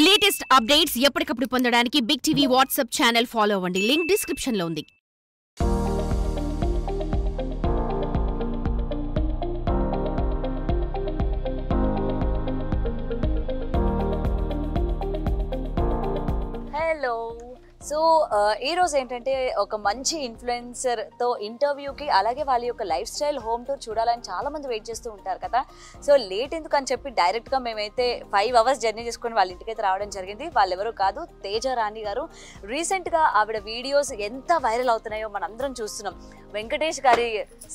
Latest updates ఎప్పటికప్పుడు పొందడానికి Big TV WhatsApp channel follow అవ్వండి. లింక్ డిస్క్రిప్షన్ లో ఉంది. హలో. సో ఈరోజు ఏంటంటే ఒక మంచి ఇన్ఫ్లుయెన్సర్తో ఇంటర్వ్యూకి, అలాగే వాళ్ళ యొక్క లైఫ్ స్టైల్ హోమ్ టూర్ చూడాలని చాలామంది వెయిట్ చేస్తూ ఉంటారు కదా. సో లేట్ ఎందుకు అని చెప్పి డైరెక్ట్గా మేమైతే 5 hours జర్నీ చేసుకొని వాళ్ళ ఇంటికైతే రావడం జరిగింది. వాళ్ళు ఎవరు కాదు, తేజ రాణి గారు. రీసెంట్గా ఆవిడ వీడియోస్ ఎంత వైరల్ అవుతున్నాయో మనందరం చూస్తున్నాం. వెంకటేష్ గారి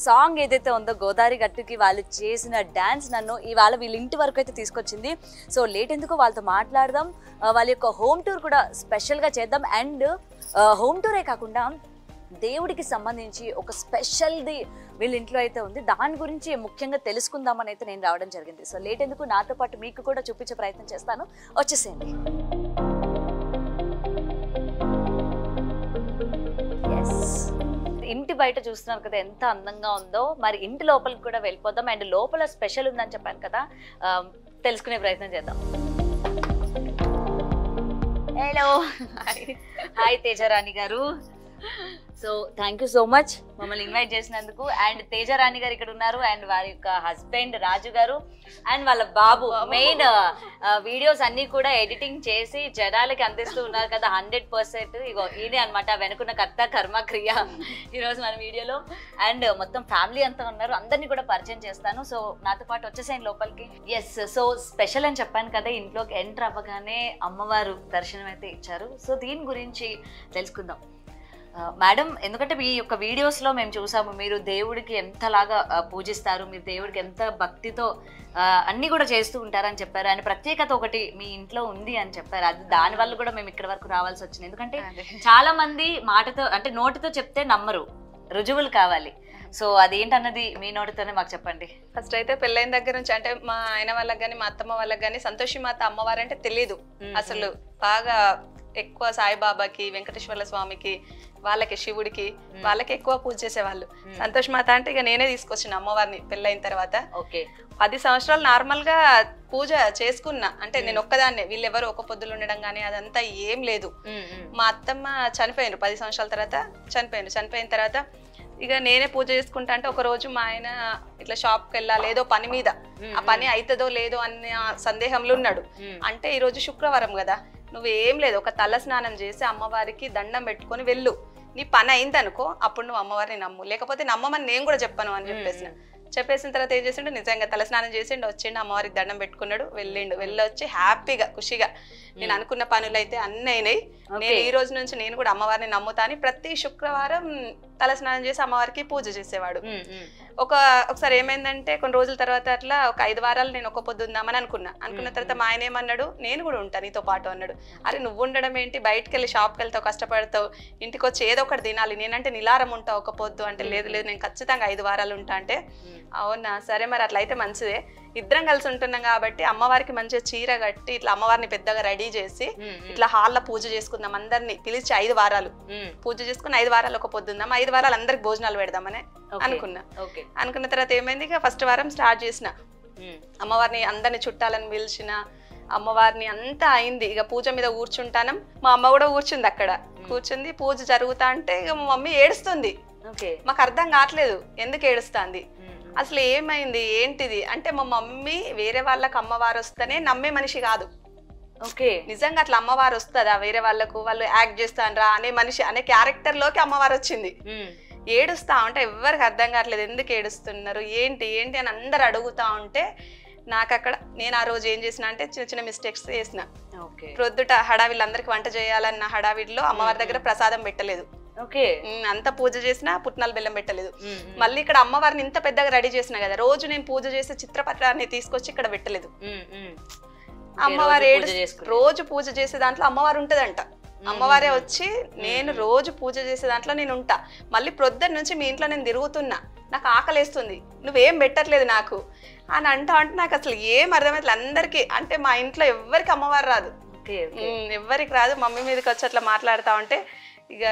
సాంగ్ ఏదైతే ఉందో గోదావరి గట్టుకి వాళ్ళు చేసిన డ్యాన్స్ నన్ను ఇవాళ వీళ్ళ ఇంటి వరకు అయితే తీసుకొచ్చింది. సో లేట్ ఎందుకు వాళ్ళతో మాట్లాడదాం, వాళ్ళ యొక్క హోమ్ టూర్ కూడా స్పెషల్గా చేద్దాం. అండ్ హోమ్ టూరే కాకుండా దేవుడికి సంబంధించి ఒక స్పెషల్ది వీళ్ళ ఇంట్లో అయితే ఉంది, దాని గురించి ముఖ్యంగా తెలుసుకుందామని అయితే నేను రావడం జరిగింది. సో లేట్ ఎందుకు నాతో పాటు మీకు కూడా చూపించే ప్రయత్నం చేస్తాను, వచ్చేసేయండి. ఇంటి బయట చూస్తున్నారు కదా ఎంత అందంగా ఉందో, మరి ఇంటి లోపలికి కూడా వెళ్ళిపోదాం. అండ్ లోపల స్పెషల్ ఉందని చెప్పాను కదా, తెలుసుకునే ప్రయత్నం చేద్దాం. హలో, హాయ్ తేజరాణి గారు. So thank you so much మమ్మల్ని ఇన్వైట్ చేసినందుకు. అండ్ తేజరాణి గారు ఇక్కడ ఉన్నారు, అండ్ వారి యొక్క హస్బెండ్ రాజు గారు, అండ్ వాళ్ళ బాబు. మెయిన్ వీడియోస్ అన్ని కూడా ఎడిటింగ్ చేసి జనాలకి అందిస్తూ ఉన్నారు కదా 100%. ఇగో ఈయనే అనమాట వెనుకున్న కర్త కర్మ క్రియ ఈరోజు మన వీడియోలో. అండ్ మొత్తం ఫ్యామిలీ అంతా ఉన్నారు, అందరినీ కూడా పరిచయం చేస్తాను. సో నాతో పాటు వచ్చేసాను లోపలికి. ఎస్, సో స్పెషల్ అని చెప్పాను కదా, ఇంట్లోకి ఎంటర్ అవ్వగానే అమ్మవారు దర్శనం అయితే ఇచ్చారు. సో దీని గురించి తెలుసుకుందాం మేడం. ఎందుకంటే మీ యొక్క వీడియోస్లో మేము చూసాము, మీరు దేవుడికి ఎంతలాగా పూజిస్తారు, మీరు దేవుడికి ఎంత భక్తితో అన్నీ కూడా చేస్తూ ఉంటారని చెప్పారు. ఆయన ప్రత్యేకత ఒకటి మీ ఇంట్లో ఉంది అని చెప్పారు. అది దానివల్ల కూడా మేము ఇక్కడ వరకు రావాల్సి వచ్చింది. ఎందుకంటే చాలా మంది మాటతో అంటే నోటితో చెప్తే నమ్మరు, రుజువులు కావాలి. సో అదేంటన్నది మీ నోటితోనే మాకు చెప్పండి. ఫస్ట్ అయితే పెళ్ళైన దగ్గర నుంచి అంటే మా ఆయన వాళ్ళకి కానీ మా అత్తమ్మ వాళ్ళకి కానీ సంతోషి మాత అమ్మవారంటే తెలియదు అసలు. బాగా ఎక్కువ సాయిబాబాకి, వెంకటేశ్వర స్వామికి, వాళ్ళకి శివుడికి, వాళ్ళకి ఎక్కువ పూజ చేసేవాళ్ళు. సంతోష్ మాత అంటే ఇక నేనే తీసుకొచ్చిన అమ్మవారిని పెళ్ళైన తర్వాత. 10 సంవత్సరాలు నార్మల్ గా పూజ చేసుకున్నా, అంటే నేను ఒక్కదాన్నే, వీళ్ళెవరు ఒక పొద్దులు ఉండడం కానీ అదంతా ఏం లేదు. మా అత్తమ్మ చనిపోయినారు 10 సంవత్సరాల తర్వాత, చనిపోయిన తర్వాత ఇక నేనే పూజ చేసుకుంటా. అంటే ఒక రోజు మా ఆయన ఇట్లా షాప్కి వెళ్ళాలి ఏదో పని మీద, ఆ పని అవుతుందో లేదో అన్న సందేహంలో ఉన్నాడు. అంటే ఈ రోజు శుక్రవారం కదా, నువ్వేం లేదు ఒక తల స్నానం చేసి అమ్మవారికి దండం పెట్టుకొని వెళ్ళు, నీ పని అయిందనుకో అప్పుడు నువ్వు అమ్మవారిని నమ్ము, లేకపోతే నమ్మమని నేను కూడా చెప్పను అని చెప్పేసిన తర్వాత ఏం చేసిండు, నిజంగా తలస్నానం చేసిండు, వచ్చిండు, అమ్మవారికి దండం పెట్టుకున్నాడు, వెళ్ళొచ్చి హ్యాపీగా ఖుషిగా నేను అనుకున్న పనులు అయితే అన్నీ అయినాయి. నేను ఈ రోజు నుంచి నేను కూడా అమ్మవారిని నమ్ముతాను. ప్రతి శుక్రవారం తలస్నానం చేసి అమ్మవారికి పూజ చేసేవాడు. ఒకసారి ఏమైందంటే కొన్ని రోజుల తర్వాత అట్లా ఒక 5 వారాలు నేను ఒక పొద్దు ఉందామని అనుకున్న తర్వాత మా ఆయన ఏమన్నాడు, నేను కూడా ఉంటాను నీతో పాటు అన్నాడు. అరే నువ్వు ఉండడం ఏంటి, బయటకు వెళ్ళి షాప్కి వెళ్తావు, కష్టపడతావు, ఇంటికి వచ్చి ఏదో ఒకటి తినాలి, నేనంటే నిలారం ఉంటావు ఒక పొద్దు అంటే, లేదు నేను ఖచ్చితంగా 5 వారాలు ఉంటా అంటే, అవునా సరే మరి అట్లా అయితే మంచిదే, ఇద్దరం కలిసి ఉంటున్నాం కాబట్టి అమ్మవారికి మంచిగా చీర కట్టి ఇట్లా అమ్మవారిని పెద్దగా రెడీ చేసి ఇట్లా హాల్లో పూజ చేసుకుందాం, అందరినీ పిలిచి 5 వారాలు పూజ చేసుకుని 5 వారాలు ఒక పొద్దుందాం, 5 వారాలు అందరికి భోజనాలు పెడదామని అనుకున్న తర్వాత ఏమైంది, ఇక ఫస్ట్ వారం స్టార్ట్ చేసిన అమ్మవారిని అందరిని చుట్టాలని పిలిచిన, అమ్మవారిని అంతా అయింది. ఇక పూజ మీద కూర్చుంటానం, మా అమ్మ కూడా కూర్చుంది అక్కడ, కూర్చుంది పూజ జరుగుతా అంటే ఇక మా మమ్మీ ఏడుస్తుంది. మాకు అర్థం కావట్లేదు ఎందుకు ఏడుస్తుంది, అసలు ఏమైంది ఏంటిది అంటే, మా మమ్మీ వేరే వాళ్ళకి అమ్మవారు వస్తేనే నమ్మే మనిషి కాదు. నిజంగా అట్లా అమ్మవారు వస్తుందా వేరే వాళ్ళకు, వాళ్ళు యాక్ట్ చేస్తానరా అనే మనిషి అనే క్యారెక్టర్ లోకి అమ్మవారు వచ్చింది. ఏడుస్తా ఉంటే ఎవరికి అర్థం కావట్లేదు ఎందుకు ఏడుస్తున్నారు ఏంటి అని అందరు అడుగుతా ఉంటే, నాకు అక్కడ నేను ఆ రోజు ఏం చేసిన అంటే చిన్న చిన్న మిస్టేక్స్ చేసిన. ప్రొద్దుట హడావిళ్ళందరికి వంట చేయాలన్న హడావిడిలో అమ్మవారి దగ్గర ప్రసాదం పెట్టలేదు, అంత పూజ చేసినా పుట్నాలు బెల్లం పెట్టలేదు. మళ్ళీ ఇక్కడ అమ్మవారిని ఇంత పెద్దగా రెడీ చేసిన కదా, రోజు నేను పూజ చేసే చిత్రపటాన్ని తీసుకొచ్చి ఇక్కడ పెట్టలేదు. అమ్మవారు రోజు పూజ చేసే దాంట్లో అమ్మవారు ఉంటదంట, అమ్మవారే వచ్చి నేను రోజు పూజ చేసే దాంట్లో నేను ఉంటా, మళ్ళీ ప్రొద్దున నుంచి మీ ఇంట్లో నేను తిరుగుతున్నా, నాకు ఆకలేస్తుంది, నువ్వేం పెట్టట్లేదు నాకు అని అంటా అంటే నాకు అసలు ఏం అర్థమవుతుంది. అందరికీ అంటే మా ఇంట్లో ఎవ్వరికి అమ్మవారు రాదు, ఎవ్వరికి రాదు. మమ్మీ మీదకి వచ్చి అట్లా మాట్లాడుతా ఉంటే ఇక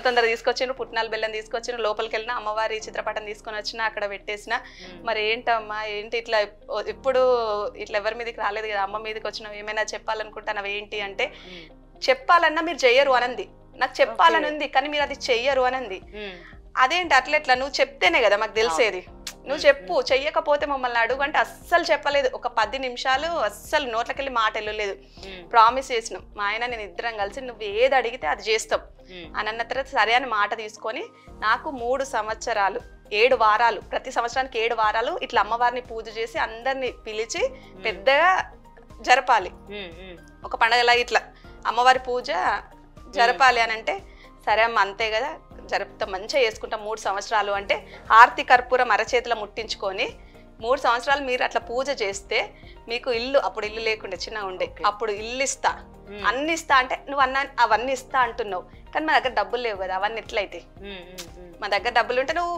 తొందర తీసుకొచ్చిండ్రు, పుట్నాల బెల్లం తీసుకొచ్చిండ్రు. లోపలికి వెళ్ళిన అమ్మవారి చిత్రపటం తీసుకొని వచ్చిన, అక్కడ పెట్టేసిన. మరి ఏంటమ్మా ఏంటి ఇట్లా ఎప్పుడు ఇట్లా ఎవరి మీదకి రాలేదు కదా, అమ్మ మీదకి వచ్చినావు, ఏమైనా చెప్పాలనుకుంటున్నావు ఏంటి అంటే, చెప్పాలన్నా మీరు చెయ్యరు అనంది. నాకు చెప్పాలని ఉంది కానీ మీరు అది చెయ్యరు అనంది. అదేంటి అట్లెట్లా, నువ్వు చెప్తేనే కదా మాకు తెలిసేది, నువ్వు చెప్పు, చెయ్యకపోతే మమ్మల్ని అడుగు అంటే అస్సలు చెప్పలేదు. ఒక 10 నిమిషాలు అస్సలు నోట్లకెళ్ళి మాట వెళ్ళలేదు. ప్రామిస్ చేసినాం మా ఆయన నేను ఇద్దరం కలిసి నువ్వు ఏది అడిగితే అది చేస్తాం అని అన్న తర్వాత సరే అని మాట తీసుకొని నాకు 3 సంవత్సరాలు 7 వారాలు, ప్రతి సంవత్సరానికి 7 వారాలు ఇట్లా అమ్మవారిని పూజ చేసి అందరిని పిలిచి పెద్దగా జరపాలి. ఒక పండగలా ఇట్లా అమ్మవారి పూజ జరపాలి అని అంటే సరే అమ్మ అంతే కదా జరుపుతాం, మంచిగా చేసుకుంటాం 3 సంవత్సరాలు అంటే హారతి కర్పూరం అరచేతిలో ముట్టించుకొని 3 సంవత్సరాలు మీరు అట్లా పూజ చేస్తే మీకు ఇల్లు, అప్పుడు ఇల్లు లేకుండే చిన్నగా ఉండే, అప్పుడు ఇల్లు ఇస్తా అన్ని ఇస్తా అంటే నువ్వు అవన్నీ ఇస్తా అంటున్నావు కానీ మా దగ్గర డబ్బులు లేవు కదా, అవన్నీ ఎట్లయితే మా దగ్గర డబ్బులు ఉంటే నువ్వు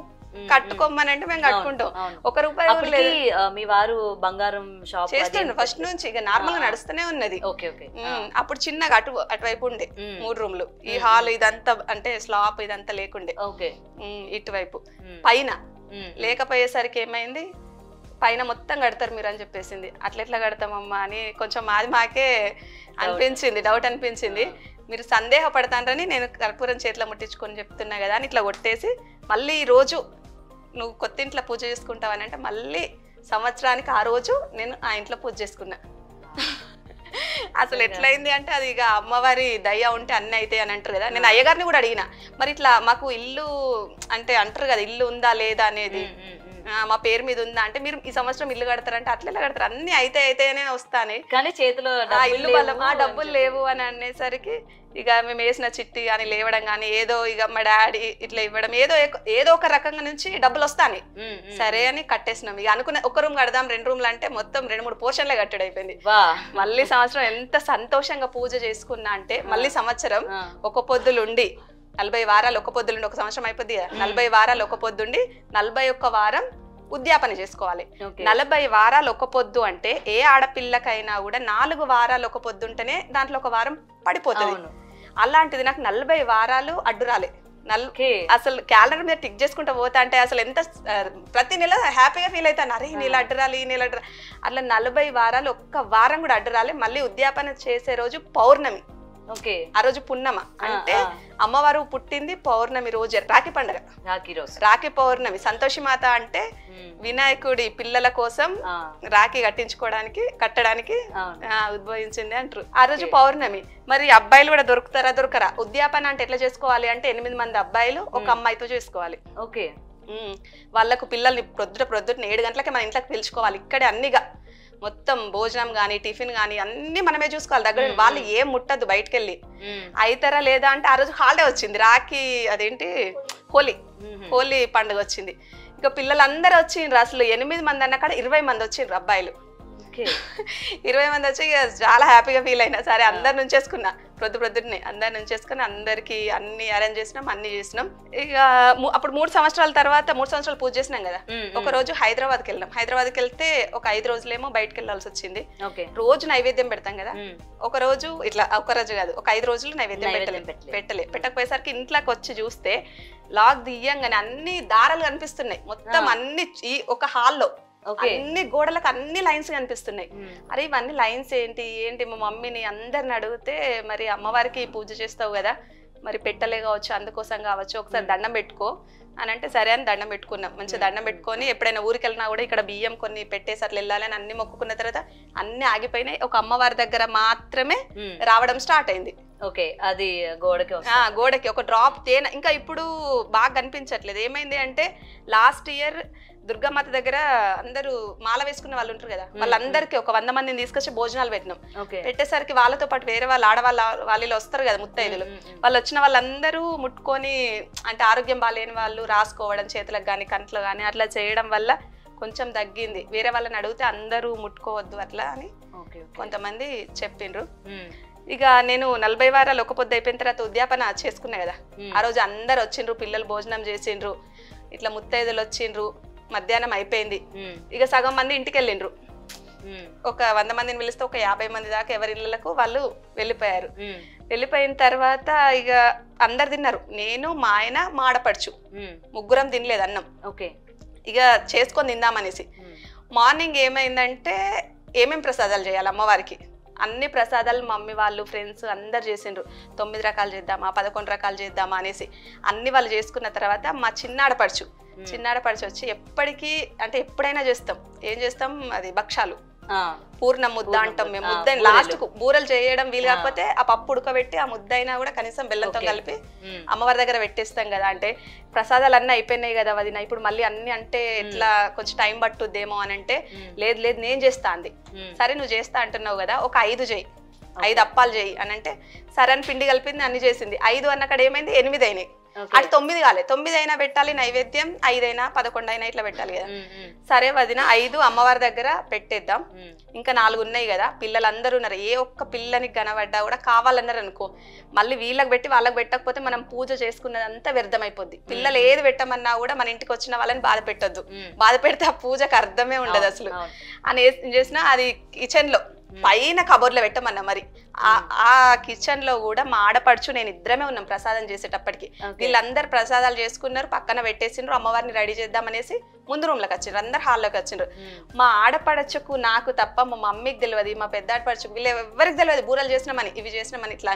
కట్టుకోమని అంటే మేము కట్టుకుంటాం. 1 రూపాయి లేదు. మీ వారు బంగారం షాప్ చేస్తుండే ఫస్ట్ నుంచి, ఇక నార్మల్ గా నడుస్తూనే ఉన్నది. అప్పుడు చిన్నగా అటువైపు ఉండే 3 రూమ్లు, ఈ హాల్ ఇదంతా అంటే స్లాప్ ఇదంతా లేకుండే, ఇటువైపు పైన లేకపోయేసరికి ఏమైంది, పైన మొత్తం కడతారు మీరు అని చెప్పేసింది. అట్లెట్లా కడతామమ్మా అని కొంచెం మాది మాకే అనిపించింది, డౌట్ అనిపించింది. మీరు సందేహపడతానని నేను కర్పూరం చేతిలో ముట్టించుకొని చెప్తున్నా కదా అని ఇట్లా కొట్టేసి మళ్ళీ ఈ రోజు నువ్వు కొత్త ఇంట్లో పూజ చేసుకుంటావని అంటే మళ్ళీ సంవత్సరానికి ఆ రోజు నేను ఆ ఇంట్లో పూజ చేసుకున్నా. అసలు ఎట్లయింది అంటే అది ఇక అమ్మవారి దయ ఉంటే అన్ని అయితే అని అంటారు కదా. నేను అయ్యగారిని కూడా అడిగిన, మరి ఇట్లా మాకు ఇల్లు అంటే అంటారు కదా ఇల్లు ఉందా లేదా అనేది, మా పేరు మీద ఉందా అంటే మీరు ఈ సంవత్సరం ఇల్లు కడతారంటే అట్లా ఎలా కడతారు, అన్ని అయితేనే వస్తానే కానీ చేతిలో ఇల్లు బలం డబ్బులు లేవు అని అనేసరికి ఇక మేము వేసిన చిట్టి కానీ లేవడం కానీ ఏదో ఇక మా డాడీ ఇట్లా ఇవ్వడం ఏదో ఒక రకంగా నుంచి డబ్బులు వస్తాయి. సరే అని కట్టేసినాం. ఇక అనుకున్న 1 రూమ్ కడదాం 2 రూమ్లు అంటే మొత్తం 2-3 పోర్షన్లే కట్టడం అయిపోయింది. మళ్ళీ సంవత్సరం ఎంత సంతోషంగా పూజ చేసుకున్నా అంటే మళ్ళీ సంవత్సరం 1 పొద్దులుండి 40 వారాలు 1 పొద్దులుండి, 1 సంవత్సరం అయిపోద్ది కదా, 40 వారాలు 1 పొద్దుండి 41 వారం ఉద్యాపన చేసుకోవాలి. 40 వారాలు 1 పొద్దు అంటే ఏ ఆడపిల్లకైనా కూడా 4 వారాలు 1 పొద్దుంటేనే దాంట్లో 1 వారం పడిపోతుంది. అలాంటిది నాకు 40 వారాలు అడ్డు రాలే. అసలు క్యాలెండర్ మీద టిక్ చేసుకుంటూ పోతా అంటే అసలు ఎంత ప్రతి నెల హ్యాపీగా ఫీల్ అవుతాను, అరే ఈ నెల అడ్డు రాలి ఈ నెల అడ్డు రాలి. అట్లా 40 వారాలు 1 వారం కూడా అడ్డు రాలే. మళ్ళీ ఉద్యాపన చేసే రోజు పౌర్ణమి, ఆ రోజు పున్నమ అంటే అమ్మవారు పుట్టింది పౌర్ణమి రోజు, రాఖీ పండుగ, రాఖీ పౌర్ణమి. సంతోషి మాత అంటే వినాయకుడి పిల్లల కోసం రాఖీ కట్టడానికి ఉద్భవించింది అంటారు. ఆ రోజు పౌర్ణమి. మరి అబ్బాయిలు కూడా దొరకరా? ఉద్యాపన అంటే ఎట్లా చేసుకోవాలి అంటే 8 మంది అబ్బాయిలు 1 అమ్మాయితో చేసుకోవాలి. వాళ్ళకు పిల్లల్ని ప్రొద్దున 7 గంటలకి మన ఇంట్లోకి పిలుచుకోవాలి. ఇక్కడే అన్నిగా మొత్తం భోజనం గానీ టిఫిన్ గానీ అన్ని మనమే చూసుకోవాలి దగ్గర. వాళ్ళు ఏం ముట్టద్దు బయటకు వెళ్ళి. అయితారా లేదా అంటే ఆ రోజు హాలిడే వచ్చింది, రాఖీ అదేంటి హోలీ పండుగ వచ్చింది. ఇక పిల్లలందరూ వచ్చిండ్రు. అసలు 8 మంది అన్న కాడ 20 మంది వచ్చిండ్రు అబ్బాయిలు. 20 మంది వచ్చి చాలా హ్యాపీగా ఫీల్ అయినా. సరే అందరి నుంచేసుకున్నా, ప్రొద్దున్నే అందరి నుంచేసుకుని అందరికి అన్ని అరేంజ్ చేసినాం, అన్ని చేసినాం. ఇక అప్పుడు 3 సంవత్సరాల తర్వాత 3 సంవత్సరాలు పూజ చేసినాం కదా. ఒక రోజు హైదరాబాద్కి వెళ్ళాం. హైదరాబాద్కి వెళ్తే ఒక 5 రోజులేమో బయటకు వెళ్ళాల్సి వచ్చింది. రోజు నైవేద్యం పెడతాం కదా, ఒక రోజు ఇట్లా ఒక రోజు కాదు ఒక 5 రోజులు నైవేద్యం పెట్టకపోయేసరికి ఇంట్లోకి వచ్చి చూస్తే లాక్ తీయంగానే అన్ని దారాలు కనిపిస్తున్నాయి మొత్తం, అన్ని ఒక హాల్లో అన్ని గోడలకు అన్ని లైన్స్ కనిపిస్తున్నాయి. అరే ఇవన్నీ లైన్స్ ఏంటి మా మమ్మీని అందరిని అడిగితే, మరి అమ్మవారికి పూజ చేస్తావు కదా మరి పెట్టలే కావచ్చు, అందుకోసం కావచ్చు, ఒకసారి దండం పెట్టుకో అని అంటే సరే అని దండం పెట్టుకున్నాం. మంచిగా దండం పెట్టుకొని ఎప్పుడైనా ఊరికి వెళ్ళినా కూడా ఇక్కడ బియ్యం కొన్ని పెట్టేసి అట్లా వెళ్ళాలని అన్ని మొక్కుకున్న తర్వాత అన్ని ఆగిపోయినాయి. ఒక అమ్మవారి దగ్గర మాత్రమే రావడం స్టార్ట్ అయింది. అది గోడకి ఒక డ్రాప్ తేనె ఇంకా ఇప్పుడు బాగా కనిపించట్లేదు. ఏమైంది అంటే లాస్ట్ ఇయర్ దుర్గామాత దగ్గర అందరూ మాల వేసుకున్న వాళ్ళు ఉంటారు కదా, వాళ్ళందరికీ ఒక 100 మందిని తీసుకొచ్చి భోజనాలు పెట్టినాం. పెట్టేసరికి వాళ్ళతో పాటు వేరే వాళ్ళు వాళ్ళు వస్తారు కదా ముత్తైదులు, వాళ్ళు వచ్చిన వాళ్ళందరూ ముట్టుకొని అంటే ఆరోగ్యం బాగాలేని వాళ్ళు రాసుకోవడం చేతులకు కానీ కంట్లో కానీ అట్లా చేయడం వల్ల కొంచెం తగ్గింది. వేరే వాళ్ళని అడిగితే అందరూ ముట్టుకోవద్దు అట్లా అని కొంతమంది చెప్పిండ్రు. ఇక నేను 40 వారాలు 1 పొద్దు అయిపోయిన తర్వాత ఉద్యాపన చేసుకున్నా కదా, ఆ రోజు అందరు వచ్చిండ్రు, పిల్లలు భోజనం చేసిండ్రు, ఇట్లా ముత్తైదులు వచ్చిండ్రు. మధ్యాహ్నం అయిపోయింది. ఇక సగం మంది ఇంటికి వెళ్ళిండ్రు. ఒక 100 మందిని పిలిస్తే ఒక 50 మంది దాకా ఎవరి ఇళ్ళకు వాళ్ళు వెళ్ళిపోయారు. వెళ్ళిపోయిన తర్వాత ఇక అందరు తిన్నారు. నేను, మా ఆయన, మా ఆడపడుచు ముగ్గురం తినలేదు అన్నం. ఓకే. ఇక చేసుకొని తిందామనేసి మార్నింగ్ ఏమైందంటే ఏమేం ప్రసాదాలు చేయాలి అమ్మవారికి అన్ని ప్రసాదాలు మమ్మీ వాళ్ళు ఫ్రెండ్స్ అందరు చేసిండ్రు. 9 రకాలు చేద్దామా 11 రకాలు చేద్దామా అనేసి అన్ని వాళ్ళు చేసుకున్న తర్వాత మా చిన్నాడపడుచు వచ్చి ఎప్పటికీ అంటే ఎప్పుడైనా చేస్తాం. ఏం చేస్తాం అది భక్షాలు, పూర్ణ ముద్ద అంటాం మేము. ముద్ద లాస్ట్ కు బూరలు చేయడం వీలు కాకపోతే ఆ పప్పు ఉడకబెట్టి ఆ ముద్ద అయినా కూడా కనీసం బెల్లంతో కలిపి అమ్మవారి దగ్గర పెట్టేస్తాం కదా. అంటే ప్రసాదాలు అన్నీ అయిపోయినాయి కదా వదిన, ఇప్పుడు మళ్ళీ అన్ని అంటే ఎట్లా కొంచెం టైం పట్టుద్దేమో అని అంటే లేదు లేదు నేను చేస్తా అంది. సరే నువ్వు చేస్తా అంటున్నావు కదా ఒక 5 చేయి, 5 అప్పాలు చేయి అని అంటే సరే అని పిండి కలిపింది, అన్ని చేసింది. 5 అన్నక్కడ ఏమైంది 8 అయినాయి. అటు 9 కాలే, 9 అయినా పెట్టాలి నైవేద్యం, 5 అయినా 11 అయినా ఇట్లా పెట్టాలి కదా. సరే వదిన 5 అమ్మవారి దగ్గర పెట్టేద్దాం, ఇంకా 4 ఉన్నాయి కదా, పిల్లలందరూ ఉన్నారు, ఏ ఒక్క పిల్లని కనబడ్డా కూడా కావాలన్నారు అనుకో మళ్ళీ వీళ్ళకి పెట్టి వాళ్ళకి పెట్టకపోతే మనం పూజ చేసుకున్నదంతా వ్యర్థమైపోద్ది. పిల్లలు ఏది పెట్టమన్నా కూడా మన ఇంటికి వచ్చిన వాళ్ళని బాధ పెట్టొద్దు, బాధ పెడితే ఆ పూజకు అర్థమే ఉండదు అసలు అని ఏం చేసినా అది కిచెన్ లో పైన కబోర్డ్లో పెట్టమన్నా. మరి ఆ కిచెన్ లో కూడా మా ఆడపడుచు నేను ఇద్దరమే ఉన్నాం ప్రసాదం చేసేటప్పటికి. వీళ్ళందరు ప్రసాదాలు చేసుకున్నారు, పక్కన పెట్టేసిండ్రు, అమ్మవారిని రెడీ చేద్దామనేసి ముందు రూమ్ లోకి వచ్చిండ్రు, అందరు హాల్లోకి వచ్చిండ్రు. మా ఆడపడచుకు నాకు తప్ప మా మమ్మీకి తెలియదు, మా పెద్ద ఆడపడుచుకు వీళ్ళు ఎవరికి తెలియదు బూరలు చేసినామని ఇవి చేసినామని ఇట్లా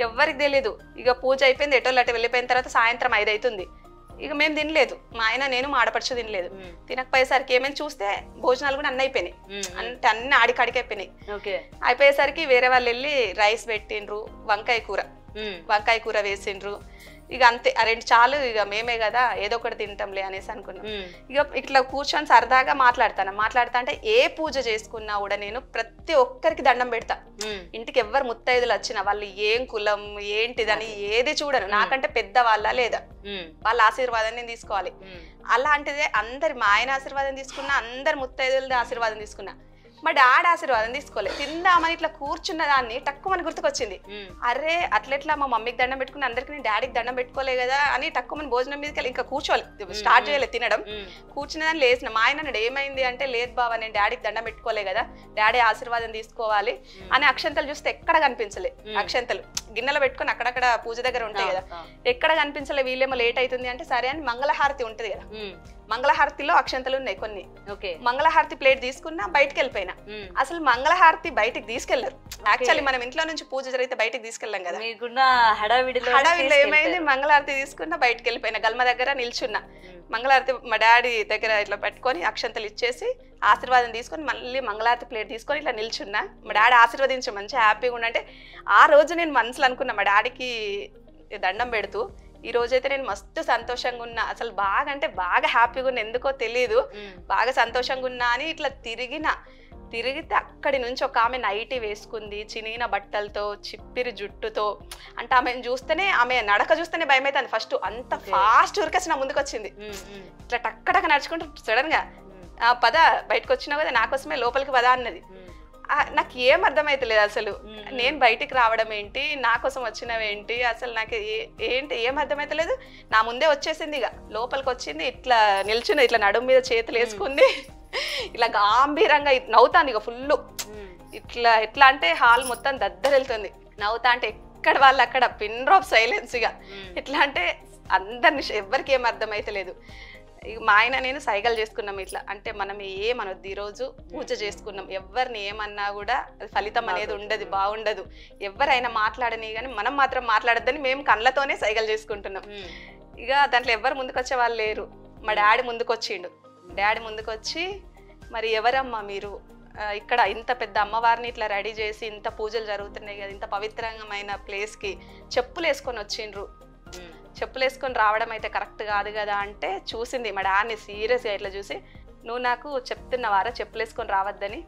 ఎవరికి తెలియదు. ఇక పూజ అయిపోయింది, ఎటోళ్ళు అటు వెళ్ళిపోయిన తర్వాత సాయంత్రం 5 అవుతుంది. ఇక మేము తినలేదు, మా ఆయన నేను మా ఆడపడుచు తినలేదు. తినకపోయేసరికి ఏమైనా చూస్తే భోజనాలు కూడా అన్నీ అయిపోయినాయి, అంటే అన్ని ఆడికాడికి అయిపోయినాయి. అయిపోయేసరికి వేరే వాళ్ళు వెళ్ళి రైస్ పెట్టిండ్రు, వంకాయ కూర వేసిండ్రు. ఇక అంతే, ఆ 2 చాలు, ఇక మేమే కదా ఏదో ఒకటి తింటాంలే అనేసి అనుకున్నాం. ఇక ఇట్లా కూర్చొని సరదాగా మాట్లాడతా అంటే ఏ పూజ చేసుకున్నా కూడా నేను ప్రతి ఒక్కరికి దండం పెడతా. ఇంటికి ఎవరు ముత్తైదులు వచ్చినా వాళ్ళు ఏం కులం ఏంటిదని ఏది చూడను, నాకంటే పెద్ద వాళ్ళ లేదా వాళ్ళ ఆశీర్వాదం నేను తీసుకోవాలి. అలాంటిదే మా ఆయన ఆశీర్వాదం తీసుకున్నా, అందరు ముత్తైదులది ఆశీర్వాదం తీసుకున్నా, మా డాడీ ఆశీర్వాదం తీసుకోలేదు. తిందామని ఇట్లా కూర్చున్న దాన్ని తక్కువ మన గుర్తుకొచ్చింది, అరే అట్లెట్లా మా మమ్మీకి దండం పెట్టుకుని అందరికి నేను డాడీకి దండం పెట్టుకోలే కదా అని తక్కువ మన భోజనం మీదకి వెళ్ళి ఇంకా కూర్చోవాలి, స్టార్ట్ చేయలేదు తినడం. కూర్చున్న దాన్ని లేచిన మా ఆయన ఏమైంది అంటే లేదు బావా నేను డాడీకి దండం పెట్టుకోలే కదా, డాడీ ఆశీర్వాదం తీసుకోవాలి అని అక్షంతలు చూస్తే ఎక్కడ కనిపించలే. అక్షంతలు గిన్నెలో పెట్టుకొని అక్కడక్కడ పూజ దగ్గర ఉంటాయి కదా, ఎక్కడ కనిపించలే. వీళ్ళేమో లేట్ అవుతుంది అంటే సరే అని మంగళహారతి ఉంటది కదా, మంగళహారతిలో అక్షంతలు ఉన్నాయి కొన్ని. మంగళహారతి ప్లేట్ తీసుకున్నా బయటకు వెళ్ళిపోయినా. అసలు మంగళహారతి బయటికి తీసుకెళ్లరు, యాక్చువల్లీ మనం ఇంట్లో నుంచి పూజ జరిగితే బయటకు తీసుకెళ్ళాం కదా. హడావిడిలో ఏమైంది మంగళహారతి తీసుకున్నా బయటకు వెళ్ళిపోయినా, గల్మ దగ్గర నిల్చున్నా. మంగళహారతి మా డాడీ దగ్గర ఇట్లా పెట్టుకొని అక్షంతలు ఇచ్చేసి ఆశీర్వాదం తీసుకొని మళ్ళీ మంగళహారతి ప్లేట్ తీసుకొని ఇట్లా నిల్చున్నా. మా డాడీ ఆశీర్వదించి మంచిగా హ్యాపీగా ఉండంటే ఆ రోజు నేను మనసులో అనుకున్నా మా డాడీకి దండం పెడుతూ ఈ రోజైతే నేను మస్తు సంతోషంగా ఉన్నా, అసలు బాగా అంటే బాగా హ్యాపీగా ఉన్నా, ఎందుకో తెలియదు బాగా సంతోషంగా ఉన్నా అని ఇట్లా తిరిగితే అక్కడి నుంచి ఒక ఆమె నైటీ వేసుకుంది, చినిగిన బట్టలతో, చిప్పిరి జుట్టుతో. అంటే ఆమెను చూస్తేనే, ఆమె నడక చూస్తేనే భయం అవుతుంది ఫస్ట్, అంత ఫాస్ట్ ఉరికొచ్చి నా ముందుకు వచ్చింది. ఇట్లా టక్కడక నడుచుకుంటూ సడన్ గా పద బయటకు వచ్చినావు కదా నాకోసమే లోపలికి పద అన్నది. నాకు ఏం అర్థమైతలేదు అసలు, నేను బయటికి రావడం ఏంటి, నా కోసం వచ్చినవేంటి, అసలు నాకు ఏంటి ఏం అర్థమైతలేదు. నా ముందే వచ్చేసింది, ఇక లోపలికి వచ్చింది, ఇట్లా నిల్చుంది, ఇట్లా నడుము మీద చేతులు వేసుకుంది, ఇలా గాంభీరంగా నవ్వుతాను ఇక ఫుల్. ఇట్లా ఎట్లా అంటే హాల్ మొత్తం దద్దరెళ్తుంది, నవ్వుతా అంటే ఎక్కడ వాళ్ళు అక్కడ పిన్ డ్రాప్ సైలెన్స్. ఇక ఎట్లా అంటే అందరిని ఎవరికి ఏం అర్థమైతలేదు. మా ఆయన నేను సైకిల్ చేసుకున్నాం ఇట్లా, అంటే మనం ఏమనొద్దు, ఈరోజు పూజ చేసుకున్నాం, ఎవరిని ఏమన్నా కూడా ఫలితం అనేది ఉండదు, బాగుండదు. ఎవరైనా మాట్లాడని కానీ మనం మాత్రం మాట్లాడద్దని మేము కళ్ళతోనే సైకిల్ చేసుకుంటున్నాం. ఇక దాంట్లో ఎవరు ముందుకొచ్చే వాళ్ళు లేరు. మా డాడీ ముందుకొచ్చిండు, డాడీ ముందుకొచ్చి మరి ఎవరమ్మా మీరు, ఇక్కడ ఇంత పెద్ద అమ్మవారిని ఇట్లా రెడీ చేసి ఇంత పూజలు జరుగుతున్నాయి కదా, ఇంత పవిత్రమైన ప్లేస్కి చెప్పులు వేసుకొని వచ్చిండ్రు, చెప్పులు వేసుకొని రావడం అయితే కరెక్ట్ కాదు కదా అంటే చూసింది మా డాడీని సీరియస్గా ఇట్లా చూసి, నువ్వు నాకు చెప్తున్నవారా చెప్పులు వేసుకొని రావద్దని,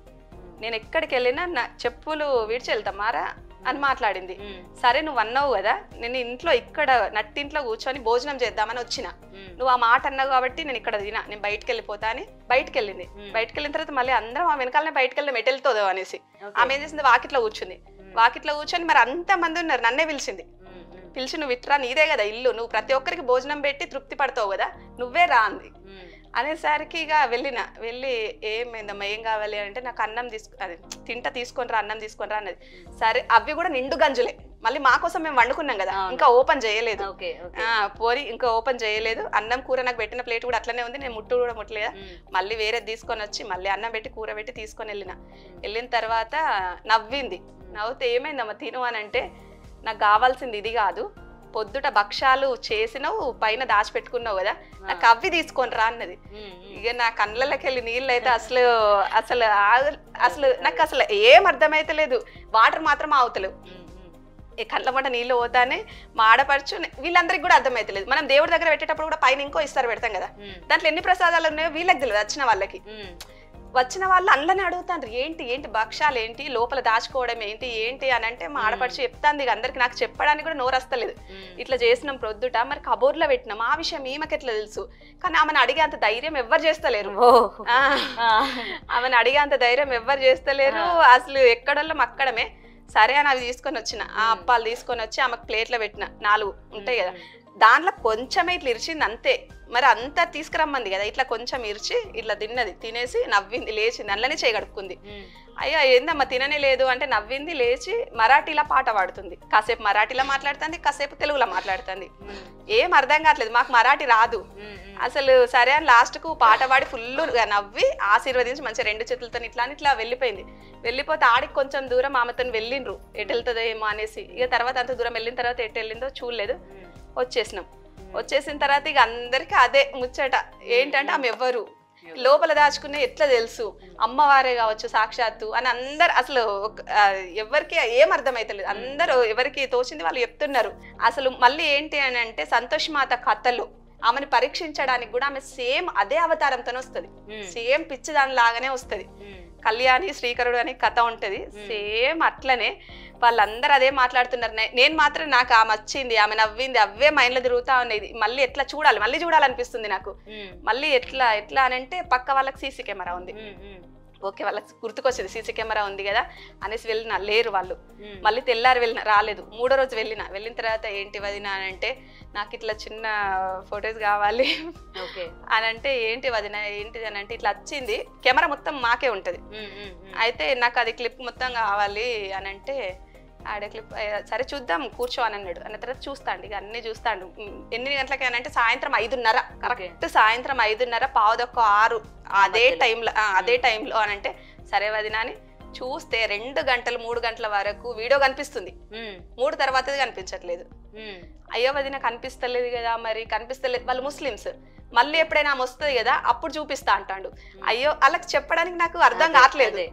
నేను ఎక్కడికి వెళ్ళినా నా చెప్పులు విడిచి వెళ్తామారా అని మాట్లాడింది. సరే నువ్వు అన్నావు కదా, నేను ఇంట్లో ఇక్కడ నట్టింట్లో కూర్చొని భోజనం చేద్దామని వచ్చిన, నువ్వు ఆ మాట అన్నావు కాబట్టి నేను ఇక్కడ తినా, నేను బయటకు వెళ్ళిపోతా అని బయటకు వెళ్ళింది. బయటకు వెళ్ళిన తర్వాత మళ్ళీ అందరం ఆ వెనకాలనే బయటకు వెళ్ళి మెటెళ్తుందో అనేసి ఆమె ఏం చేసింది, వాకిట్లో కూర్చుంది. వాకిట్లో కూర్చొని మరి అంతమంది ఉన్నారు, నన్నే పిలిచింది. పిలిచి నువ్వు ఇట్రా, నీదే కదా ఇల్లు, నువ్వు ప్రతి ఒక్కరికి భోజనం పెట్టి తృప్తి పడతావు కదా, నువ్వే రా అంది. అనేసరికి ఇక వెళ్ళి ఏమైందమ్మా ఏం కావాలి అంటే నాకు అన్నం అది తీసుకొని రా అన్నం తీసుకొని రా అన్నది. సరే అవి కూడా నిండు గంజులే, మళ్ళీ మా కోసం మేము వండుకున్నాం కదా, ఇంకా ఓపెన్ చేయలేదు. పోరి ఇంకా ఓపెన్ చేయలేదు. అన్నం కూర నాకు పెట్టిన ప్లేట్ కూడా అట్లనే ఉంది, నేను కూడా ముట్టలేదా. మళ్ళీ వేరే తీసుకొని వచ్చి మళ్ళీ అన్నం పెట్టి కూర పెట్టి తీసుకొని వెళ్ళిన తర్వాత నవ్వితే ఏమైందమ్మా తిను అని అంటే, నాకు కావాల్సింది ఇది కాదు, పొద్దుట భక్షాలు చేసినావు పైన దాచిపెట్టుకున్నావు కదా, నాకు అవి తీసుకొని రా అన్నది. ఇక నా కళ్ళకి వెళ్ళి నీళ్ళు అయితే అసలు అసలు అసలు నాకు అసలు ఏం అర్థమైతే లేదు. వాటర్ మాత్రం ఆవుతలేవు, కళ్ళ మాట నీళ్ళు పోతానే. మా ఆడపడుచు వీళ్ళందరికీ కూడా అర్థమైతలేదు. మనం దేవుడి దగ్గర పెట్టేటప్పుడు కూడా పైన ఇంకో ఇస్తారు పెడతాం కదా, దాంట్లో ఎన్ని ప్రసాదాలు ఉన్నాయో వీళ్ళకి తెలియదు. వచ్చిన వాళ్ళు అందులోనే అడుగుతాండ్రు, ఏంటి భక్షాలు ఏంటి, లోపల దాచుకోవడం ఏంటి అని అంటే మా ఆడపడిచి చెప్తాంది. ఇక అందరికి నాకు చెప్పడానికి కూడా నోరు వస్తలేదు. ఇట్లా చేసినాం ప్రొద్దుట, మరి కబోర్డ్లో పెట్టినాం, ఆ విషయం ఈమెకి ఎట్లా తెలుసు. కానీ ఆమెను అడిగే అంత ధైర్యం ఎవ్వరు చేస్తలేరు. ఆమెను అడిగే అంత ధైర్యం ఎవ్వరు చేస్తలేరు. అసలు ఎక్కడోళ్ళం అక్కడమే. సరే అని అవి తీసుకొని వచ్చిన, ఆ అప్పాలు తీసుకొని వచ్చి ఆమెకు ప్లేట్లో పెట్టిన. 4 ఉంటాయి కదా, దాంట్లో కొంచెమే ఇట్లా ఇరిచింది అంతే. మరి అంతా తీసుకురమ్మంది కదా, ఇట్లా కొంచెం ఇరిచి ఇట్లా తినేసి నవ్వింది, లేచింది, అందులోనే చేయగడుక్కుంది. అయ్యా ఏందమ్మా తిననే లేదు అంటే నవ్వింది, లేచి మరాఠీలా పాట పాడుతుంది. కాసేపు మరాఠీలో మాట్లాడుతుంది, కాసేపు తెలుగులో మాట్లాడుతుంది. ఏం అర్థం కావట్లేదు, మాకు మరాఠీ రాదు అసలు. సరే అని లాస్ట్కు పాట పాడి ఫుల్గా నవ్వి ఆశీర్వదించి మంచిగా 2 చేతులతో ఇట్లా వెళ్ళిపోతే ఆడికి కొంచెం దూరం ఆమెతో వెళ్ళిండ్రు, ఎటు వెళ్తుందేమో అనేసి. ఇక తర్వాత అంత దూరం వెళ్ళిన తర్వాత ఎటు వెళ్ళిందో చూడలేదు. వచ్చేసిన తర్వాత ఇక అందరికి అదే ముచ్చట, ఏంటంటే ఆమె ఎవ్వరు, లోపల దాచుకునే ఎట్లా తెలుసు, అమ్మవారే కావచ్చు సాక్షాత్తు అని అందరు. అసలు ఎవరికి ఏం అర్థమైతలేదు, అందరూ ఎవరికి తోచింది వాళ్ళు చెప్తున్నారు. అసలు మళ్ళీ ఏంటి అని అంటే, సంతోష్ మాత కథలు ఆమెను పరీక్షించడానికి కూడా ఆమె సేమ్ అదే అవతారంతోనే వస్తుంది, సేమ్ పిచ్చి దాని లాగానే వస్తుంది. కళ్యాణి శ్రీకరుడు అని కథ ఉంటది, సేమ్ అట్లనే వాళ్ళందరూ అదే మాట్లాడుతున్నారు. నేను మాత్రం నాకు ఆమె వచ్చింది, ఆమె నవ్వింది, అవే మైండ్లో తిరుగుతా ఉన్నాయి. మళ్ళీ ఎట్లా మళ్ళీ చూడాలనిపిస్తుంది నాకు. మళ్ళీ ఎట్లా అని అంటే, పక్క వాళ్ళకి సీసీ కెమెరా ఉంది, ఓకే వాళ్ళకి గుర్తుకొచ్చింది సీసీ కెమెరా ఉంది కదా అనేసి లేరు వాళ్ళు. మళ్ళీ తెల్లారి రాలేదు. 3వ రోజు వెళ్ళిన తర్వాత ఏంటి వదిన అని అంటే, నాకు ఇట్లా చిన్న ఫొటోస్ కావాలి అని అంటే, ఏంటి వదిన ఏంటిది అని అంటే, ఇట్లా వచ్చింది కెమెరా మొత్తం మాకే ఉంటది, అయితే నాకు అది క్లిప్ మొత్తం కావాలి అని అంటే, ఆడే క్లిప్ సరే చూద్దాం కూర్చో అని అన్నాడు. అన్న తర్వాత చూస్తాండి, ఇక అన్ని చూస్తాడు. ఎన్ని గంటలకి అని అంటే, సాయంత్రం 5:30 కరెక్ట్, సాయంత్రం 5:30 5:45 అదే టైంలో అని అంటే, సరే వదినా అని చూస్తే 2 గంటలు 3 గంటల వరకు వీడియో కనిపిస్తుంది, 3 తర్వాత కనిపించట్లేదు. అయ్యో వదిన కనిపిస్తలేదు కదా, మరి కనిపిస్తలేదు. వాళ్ళు ముస్లిమ్స్, మళ్ళీ ఎప్పుడైనా వస్తుంది కదా అప్పుడు చూపిస్తా అంటాడు. అయ్యో వాళ్ళకి చెప్పడానికి నాకు అర్థం కావట్లేదు,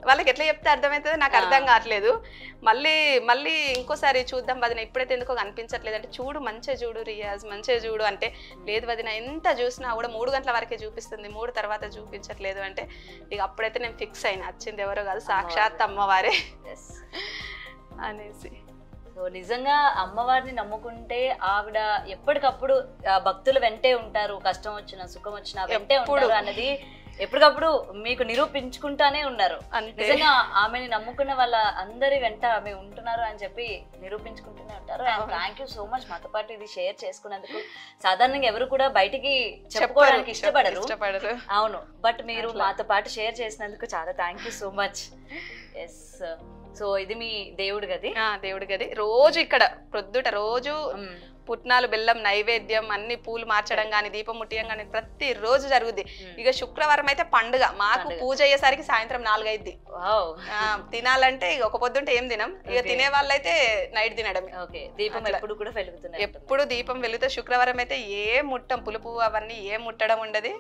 వాళ్ళకి ఎట్లా చెప్తే అర్థమవుతుందో నాకు అర్థం కావట్లేదు. మళ్ళీ ఇంకోసారి చూద్దాం వదిన, ఇప్పుడైతే ఎందుకో కనిపించట్లేదు అంటే, చూడు మంచిగా చూడు రియాజ్ మంచిగా చూడు అంటే, లేదు వదిన ఎంత చూసినా కూడా 3 గంటల వరకే చూపిస్తుంది, 3 తర్వాత చూపించట్లేదు అంటే, ఇక అప్పుడైతే నేను ఫిక్స్ అయినా వచ్చింది ఎవరో కాదు సాక్షాత్ అమ్మవారే అనేసి. సో నిజంగా అమ్మవారిని నమ్ముకుంటే ఆవిడ ఎప్పటికప్పుడు భక్తులు వెంటే ఉంటారు, కష్టం వచ్చినా సుఖం వచ్చినా వెంటే ఉంటారు అన్నది ఎప్పటికప్పుడు మీకు నిరూపించుకుంటానే ఉన్నారు. నిజంగా ఆమెని నమ్ముకున్న వాళ్ళ అందరి వెంట ఆమె ఉంటున్నారు అని చెప్పి నిరూపించుకుంటూనే ఉంటారు. And thank you so much మాతో పాటు ఇది షేర్ చేసుకున్నందుకు. సాధారణంగా ఎవరు కూడా బయటికి చెప్పుకోవడానికి ఇష్టపడరు, అవును, బట్ మీరు మాతో పాటు షేర్ చేసినందుకు చాలా thank you so much. Yes, so ఇది మీ దేవుడి గది. రోజు ఇక్కడ ప్రొద్దుట రోజు పుట్నాలు బెల్లం నైవేద్యం అన్ని పూలు మార్చడం గానీ దీపం ముట్టియం గానీ ప్రతి రోజు జరుగుద్ది. ఇక శుక్రవారం అయితే పండుగ మాకు, పూజ అయ్యేసరికి సాయంత్రం 4 అయింది. తినాలంటే ఇక ఒక పొద్దుంటే ఏం తినం, ఇక తినే వాళ్ళైతే నైట్ తినడం. దీపం ఎప్పుడు కూడా వెలుగుతుంది, ఎప్పుడు దీపం వెలుగుతా. శుక్రవారం అయితే ఏం ముట్టం, పులుపు అవన్నీ ఏం ముట్టడం ఉండదు.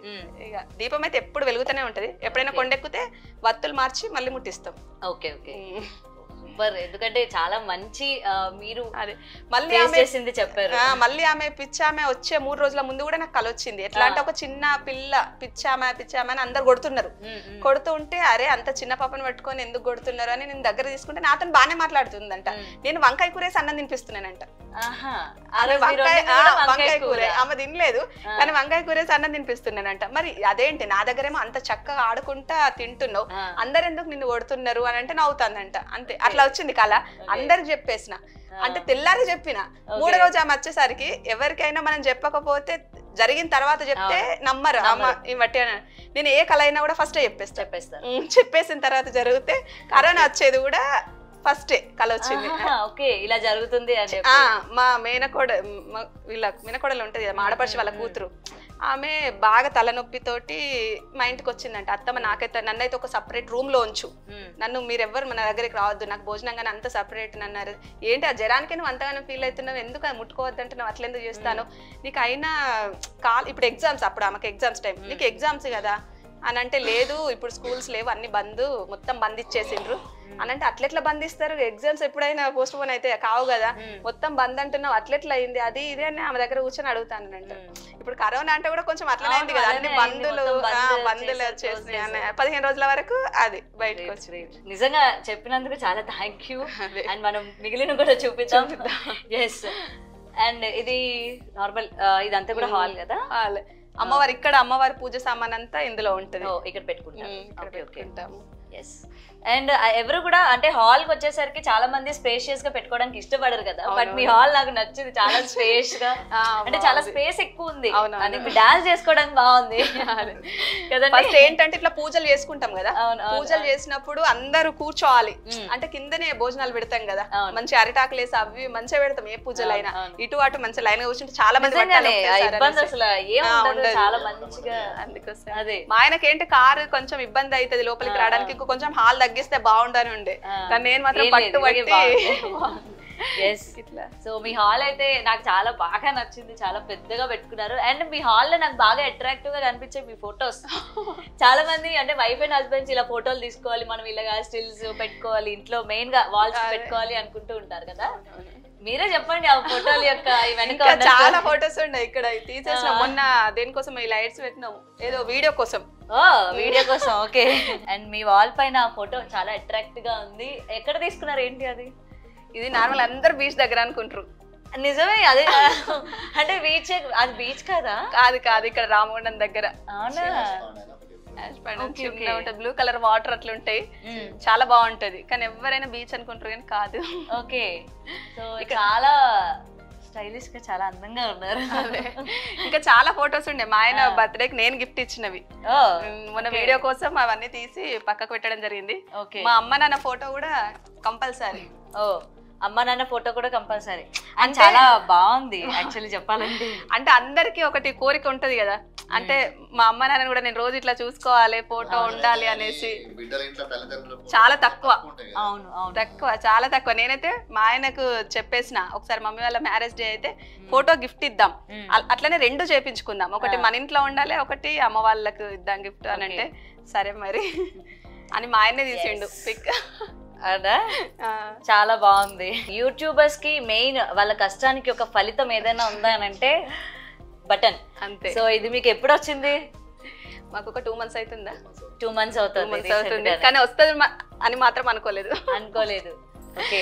ఇక దీపం అయితే ఎప్పుడు వెలుగుతూనే ఉంటది. ఎప్పుడైనా కొండెక్కితే వత్తులు మార్చి మళ్ళీ ముట్టిస్తాం. Okay, super. ఎందుకంటే చాలా మంచి మీరు అదే మళ్ళీ చేసింది చెప్పారు. మళ్ళీ ఆమె పిచ్చామె వచ్చే 3 రోజుల ముందు కూడా నాకు కలొచ్చింది. ఎట్లా అంటే, ఒక చిన్న పిల్ల పిచ్చామె అని అందరు కొడుతున్నారు. కొడుతుంటే అరే అంత చిన్న పాపను పట్టుకొని ఎందుకు కొడుతున్నారు అని నేను దగ్గర తీసుకుంటే నాతో బాగానే మాట్లాడుతుందంట. నేను వంకాయ కూరేసి అన్నం తినిపిస్తున్నానంట. వంకాయ కూర ఆమె తినలేదు కానీ వంకాయ కూరేసి అన్నం తినిపిస్తున్నానంట. మరి అదేంటి నా దగ్గరేమో అంత చక్కగా ఆడుకుంటా తింటున్నావు, అందరు ఎందుకు నిన్ను కొడుతున్నారు అని అంటే నవ్వుతాందంట. అంతే, అట్లా వచ్చింది కళ. అందరికి చెప్పేసిన అంటే తెల్లారి చెప్పిన. 3వ రోజు ఆమె వచ్చేసరికి ఎవరికైనా మనం చెప్పకపోతే జరిగిన తర్వాత చెప్తే నమ్మరు అమ్మ ఈ బట్టి అని. నేను ఏ కళ అయినా కూడా ఫస్ట్ చెప్పేస్తాను. చెప్పేసిన తర్వాత జరిగితే కరోనా వచ్చేది కూడా ఫస్టే కళ వచ్చింది. ఓకే ఇలా జరుగుతుంది అని మా మేనకోడలు ఉంటది కదా, మా ఆడపడిచి వాళ్ళ కూతురు, ఆమె బాగా తలనొప్పితోటి మా ఇంటికి వచ్చిందంట. అత్తమ్మ నన్నైతే ఒక సపరేట్ రూమ్ లో ఉంచు, నన్ను మీరెవ్వరు మన దగ్గరికి రావద్దు, నాకు భోజనంగానే అంత సపరేట్ అన్నారు. ఏంటి ఆ జ్వరానికి నువ్వు అంతగానో ఫీల్ అవుతున్నావు, ఎందుకు అది ముట్టుకోవద్దంటే నువ్వు అట్లెందుకు చేస్తాను, నీకు అయినా ఇప్పుడు ఎగ్జామ్స్, అప్పుడు ఆమెకి ఎగ్జామ్స్ టైం, నీకు ఎగ్జామ్స్ కదా అని అంటే, లేదు ఇప్పుడు స్కూల్స్ లేవు అన్ని బంద్, మొత్తం బంద్ ఇచ్చేసిండ్రు అని అంటే, అట్లెట్లా బంద్ ఇస్తారు, ఎగ్జామ్స్ ఎప్పుడైనా పోస్ట్ పోన్ అయితే కావు కదా, మొత్తం బంద్ అంటున్నావు, అట్లెట్లా అయింది అది ఇది అని ఆమె దగ్గర కూర్చొని అడుగుతాను అంటే. ఇప్పుడు కరోనా అంటే కూడా కొంచెం అట్లనే అయింది కదా, అన్ని బందులు వచ్చేసినాయి అన్న 15 రోజుల వరకు అది బయటకు వచ్చింది. నిజంగా చెప్పినందుకు చాలా థ్యాంక్ యూ. అండ్ మనం మిగిలిన కూడా చూపిద్దాం. ఎస్. అండ్ ఇది నార్మల్, ఇదంతా కూడా హాల్ కదా, హాల్. అమ్మవారి ఇక్కడ అమ్మవారి పూజ సామాన్ అంతా ఇందులో ఉంటది, ఇక్కడ పెట్టుకుంటాము. ఎస్. అండ్ ఎవరు కూడా అంటే హాల్ కి వచ్చేసరికి చాలా మంది స్పేషియస్ గా పెట్టుకోవడానికి ఇష్టపడరు కదా, బట్ మీ హాల్ నాకు నచ్చింది, చాలా స్పేస్ గా, అంటే చాలా స్పేస్ ఎక్కువ ఉంది, డాన్స్ చేసుకోవడానికి బాగుంది కదా. ఫస్ట్ ఏంటంటే ఇట్లా పూజలు చేసుకుంటాం కదా, పూజలు చేసినప్పుడు అందరూ కూర్చోవాలి, అంటే కిందనే భోజనాలు పెడతాం కదా, మంచి అరిటాకులు వేసి అవి మంచిగా పెడతాం, ఏ పూజలు అయినా ఇటు అటు మంచి లైన్ గా కూర్చుంటే చాలా మంది ఇబ్బంది అసలు ఏముండదు, చాలా మంచిగా. అందుకోసం అదే మా ఆయనకి ఏంటి కారు కొంచెం ఇబ్బంది అవుతుంది లోపలికి రావడానికి, ఇంకో కొంచెం హాల్ తగ్గిస్తే బాగుండని ఉండే, కానీ నేను మాత్రం పట్టుబట్టి. సో మీ హాల్ అయితే నాకు చాలా బాగా నచ్చింది, చాలా పెద్దగా పెట్టుకున్నారు. అండ్ మీ హాల్ లో నాకు బాగా అట్రాక్టివ్ గా కనిపించే మీ ఫొటోస్. చాలా మంది అంటే వైఫ్ అండ్ హస్బెండ్స్ ఇలా ఫోటోలు తీసుకోవాలి, మనం ఇలాగా స్టిల్స్ పెట్టుకోవాలి, ఇంట్లో మెయిన్ గా వాల్స్ పెట్టుకోవాలి అనుకుంటూ ఉంటారు కదా, మీరే చెప్పండి ఆ ఫోటోల యొక్క వెనక. చాలా ఫొటోస్ ఉన్నాయి ఇక్కడ తీసేసిన, మొన్న దేనికోసం ఈ లైట్స్ పెట్టినాము, ఏదో వీడియో కోసం. వీడియో కోసం. ఓకే. అండ్ మీ వాల్ పైన ఫోటో చాలా అట్రాక్ట్ గా ఉంది, ఎక్కడ తీసుకున్నారు ఏంటి అది? ఇది నార్మల్ అందరు బీచ్ దగ్గర అనుకుంటారు. నిజమే, అదే అంటే బీచ్, అది బీచ్ కదా? కాదు కాదు, ఇక్కడ రామగుండం దగ్గర. అవునా? బ్లూ కలర్ వాటర్ అట్లా ఉంటాయి, చాలా బాగుంటది, కానీ ఎవరైనా బీచ్ అనుకుంటారు కానీ కాదు. ఓకే. సో చాలా స్టైలిష్ గా చాలా అందంగా ఉన్నారు. ఇంకా చాలా ఫొటోస్ ఉండే, మా ఆయన బర్త్డేకి నేను గిఫ్ట్ ఇచ్చినవి, మన వీడియో కోసం అవన్నీ తీసి పక్కకు పెట్టడం జరిగింది. మా అమ్మ నాన్న ఫోటో కూడా కంపల్సరీ. అమ్మ నాన్న ఫోటో కూడా కంపల్సరీ. అండ్ చాలా బాగుంది యాక్చువల్లీ చెప్పాలంటే. అంటే అందరికి ఒకటి కోరిక ఉంటది కదా, అంటే మా అమ్మ నాన్న కూడా నేను రోజు ఇట్లా చూసుకోవాలి, ఫోటో ఉండాలి అనేసి. చాలా తక్కువ, తక్కువ, చాలా తక్కువ. నేనైతే మా ఆయనకు చెప్పేసిన, ఒకసారి మమ్మీ వాళ్ళ మ్యారేజ్ డే అయితే ఫోటో గిఫ్ట్ ఇద్దాం, అట్లనే 2 చేపించుకుందాం, ఒకటి మన ఇంట్లో ఉండాలి, ఒకటి అమ్మ వాళ్ళకు ఇద్దాం గిఫ్ట్ అని అంటే, సరే మరి అని మా ఆయనే తీసిండు పిక్. అదా చాలా బాగుంది. యూట్యూబర్స్ కి మెయిన్ వాళ్ళ కష్టానికి ఒక ఫలితం ఏదైనా ఉందా అని అంటే బటన్, అంతే. సో ఇది మీకు ఎప్పుడు వచ్చింది? మాకు ఒక 2 months అవుతుందా? 2 months అవుతుంది, కానీ వస్తుంది అని మాత్రం అనుకోలేదు. ఓకే.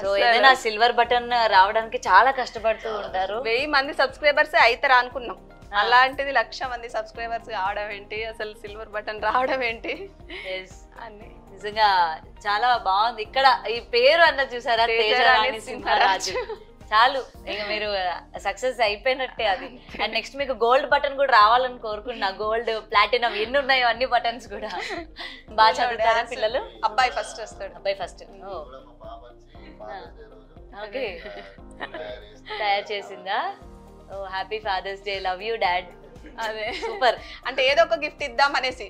సో ఏదైనా సిల్వర్ బటన్ రావడానికి చాలా కష్టపడుతూ ఉంటారు. 1000 మంది సబ్స్క్రైబర్స్ అవుతారా అనుకున్నాం, అలాంటిది 1,00,000 మంది సబ్స్క్రైబర్స్ రావడం ఏంటి, అసలు సిల్వర్ బటన్ రావడం ఏంటి అని నిజంగా చాలా బాగుంది. ఇక్కడ ఈ పేరు అన్న చూసారా, తేజరాణి సింహరాజు, చాలు ఇంకా మీరు సక్సెస్ అయిపోయినట్టే అది. అండ్ నెక్స్ట్ మీకు గోల్డ్ బటన్ కూడా రావాలని కోరుకున్నా, గోల్డ్ ప్లాటినం ఎన్ని ఉన్నాయో అన్ని బటన్స్ కూడా. బాగా చదువుతారా పిల్లలు? అబ్బాయి ఫస్ట్ వస్తాడు. అబ్బాయి ఫస్ట్. ఓకే, తయారు చేసిందా? Oh happy father's day, love you dad. అదే సూపర్. అంటే ఏదో ఒక గిఫ్ట్ ఇద్దాం అనేసి,